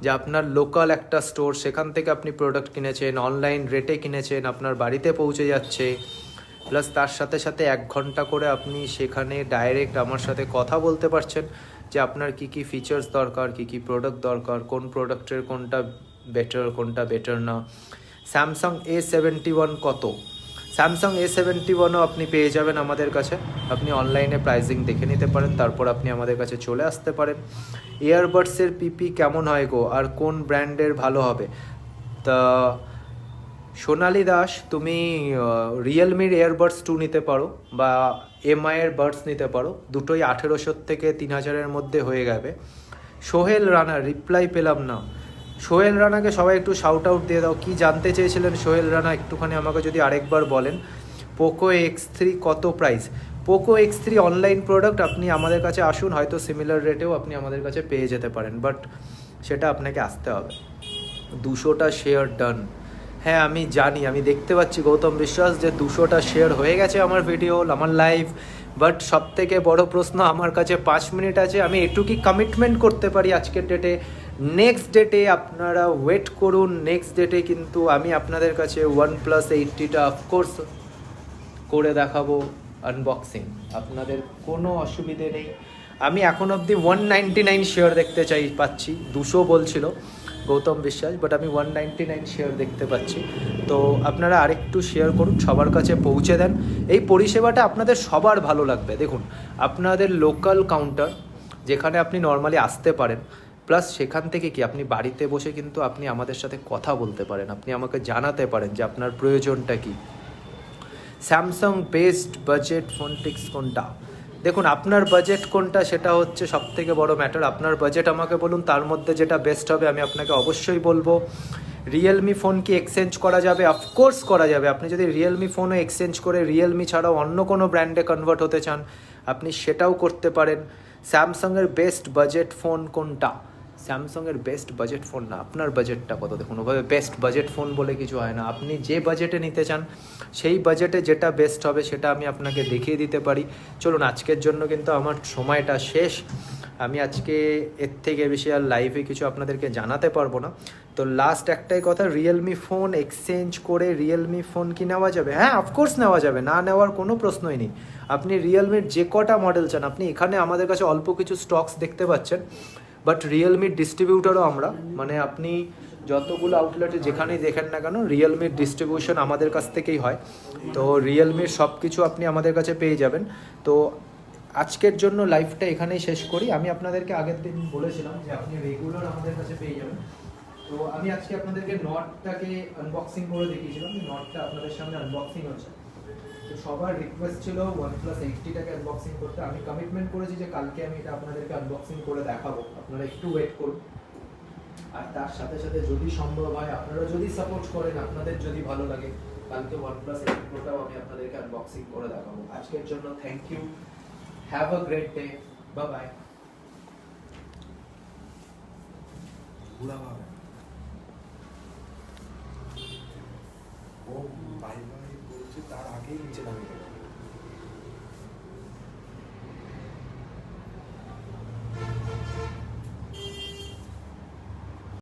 যে আপনার লোকাল একটা স্টোর, সেখান থেকে আপনি প্রোডাক্ট কিনেছেন, অনলাইন রেটে কিনেছেন, আপনার বাড়িতে পৌঁছে যাচ্ছে, প্লাস তার সাথে সাথে 1 ঘন্টা করে আপনি সেখানে ডাইরেক্ট আমার সাথে কথা বলতে পারছেন যে আপনার কি কি ফিচার্স দরকার, কি কি প্রোডাক্ট দরকার, কোন প্রোডাক্টের কোনটা বেটার না। স্যামসাং A71 কত, স্যামসাং A71ও আপনি পেয়ে যাবেন আমাদের কাছে। আপনি অনলাইনে প্রাইসিং দেখে নিতে পারেন, তারপর আপনি আমাদের কাছে চলে আসতে পারেন। ইয়ারবাডসের পিপি কেমন হয় গো, আর কোন ব্র্যান্ডের ভালো হবে? তা সোনালি দাস, তুমি রিয়েলমির এয়ারবাডস 2 নিতে পারো বা এমআইয়ের বাডস নিতে পারো, দুটোই 1800 থেকে 3000-এর মধ্যে হয়ে যাবে। সোহেল রানা, রিপ্লাই পেলাম না। সোহেল রানাকে সবাই একটু শাউট আউট দিয়ে দাও। কি জানতে চেয়েছিলেন সোহেল রানা, একটুখানি আমাকে যদি আরেকবার বলেন। পোকো X3 কত price? Poco X3 online product, আপনি আমাদের কাছে আসুন, হয়তো সিমিলার রেটেও আপনি আমাদের কাছে পেয়ে যেতে পারেন, বাট সেটা আপনাকে আসতে হবে। 200টা শেয়ার ডান। হ্যাঁ আমি জানি, আমি দেখতে পাচ্ছি গৌতম বিশ্বাস যে 200টা শেয়ার হয়ে গেছে আমার ভিডিও, আমার লাইভ। বাট সবথেকে বড় প্রশ্ন, আমার কাছে 5 মিনিট আছে, আমি এটুকুই কমিটমেন্ট করতে পারি আজকের ডেটে। নেক্সট ডেটে আপনারা ওয়েট করুন, নেক্সট ডেটে কিন্তু আমি আপনাদের কাছে OnePlus 80টা অফকোর্স করে দেখাবো আনবক্সিং, আপনাদের কোনো অসুবিধে নেই। আমি এখন অবধি 199 শেয়ার দেখতে পাচ্ছি, 200 বলছিল গৌতম বিশ্বাস, বাট আমি 199 শেয়ার দেখতে পাচ্ছি। তো আপনারা আরেকটু শেয়ার করুন, সবার কাছে পৌঁছে দেন। এই পরিষেবাটা আপনাদের সবার ভালো লাগবে। দেখুন, আপনাদের লোকাল কাউন্টার যেখানে আপনি নর্মালি আসতে পারেন, প্লাস সেখান থেকে কি আপনি বাড়িতে বসে কিন্তু আপনি আমাদের সাথে কথা বলতে পারেন, আপনি আমাকে জানাতে পারেন যে আপনার প্রয়োজনটা কী। স্যামসাং বেস্ট বাজেট ফোন টিক্স কোনটা? দেখুন, আপনার বাজেট কোনটা সেটা হচ্ছে সবথেকে বড় ম্যাটার। আপনার বাজেট আমাকে বলুন, তার মধ্যে যেটা বেস্ট হবে আমি আপনাকে অবশ্যই বলবো। রিয়েলমি ফোন কি এক্সচেঞ্জ করা যাবে? অফকোর্স করা যাবে। আপনি যদি রিয়েলমি ফোনও এক্সচেঞ্জ করে রিয়েলমি ছাড়াও অন্য কোনো ব্র্যান্ডে কনভার্ট হতে চান, আপনি সেটাও করতে পারেন। স্যামসাংয়ের বেস্ট বাজেট ফোন কোনটা? স্যামসাংয়ের বেস্ট বাজেট ফোন না, আপনার বাজেটটা কত। দেখুন, ওভাবে বেস্ট বাজেট ফোন বলে কিছু হয় না। আপনি যে বাজেটে নিতে চান সেই বাজেটে যেটা বেস্ট হবে সেটা আমি আপনাকে দেখিয়ে দিতে পারি। চলুন, আজকের জন্য কিন্তু আমার সময়টা শেষ। আমি আজকে এর থেকে বেশি আর লাইভে কিছু আপনাদেরকে জানাতে পারবো না। তো লাস্ট একটাই কথা, রিয়েলমি ফোন এক্সচেঞ্জ করে রিয়েলমি ফোন কি নেওয়া যাবে? হ্যাঁ, অফকোর্স নেওয়া যাবে, না নেওয়ার কোনো প্রশ্নই নেই। আপনি রিয়েলমির যে কটা মডেল চান, আপনি এখানে আমাদের কাছে অল্প কিছু স্টকস দেখতে পাচ্ছেন, বাট রিয়েলমির ডিস্ট্রিবিউটারও আমরা, মানে আপনি যতগুলো আউটলেটে যেখানেই দেখেন না কেন, রিয়েলমির ডিস্ট্রিবিউশন আমাদের কাছ থেকেই হয়। তো রিয়েলমির সব কিছু আপনি আমাদের কাছে পেয়ে যাবেন। তো আজকের জন্য লাইভটা এখানেই শেষ করি। আমি আপনাদেরকে আগের দিন বলেছিলাম যে আপনি রেগুলার আমাদের কাছে পেয়ে যাবেন। তো আমি আজকে আপনাদেরকে নটটাকে আনবক্সিং করে দেখিয়েছিলাম, নটটা আপনাদের সামনে আনবক্সিং হচ্ছে। তো সবার রিকোয়েস্ট ছিল OnePlus 80টাকে আনবক্সিং করতে। আমি কমিটমেন্ট করেছি যে কালকে আমি এটা আপনাদেরকে আনবক্সিং করে দেখাবো, আপনারা একটু ওয়েট করুন। আর তার সাথে সাথে যদি সম্ভব হয়, আপনারা যদি সাপোর্ট করেন, আপনাদের যদি ভালো লাগে, কালকে OnePlus 80 Proটাও আমি আপনাদেরকে আনবক্সিং করে দেখাবো। আজকের জন্য thank you, have a great day, bye bye. ও বাই বাই বলছে, তার আগেই নিচে নামিয়ে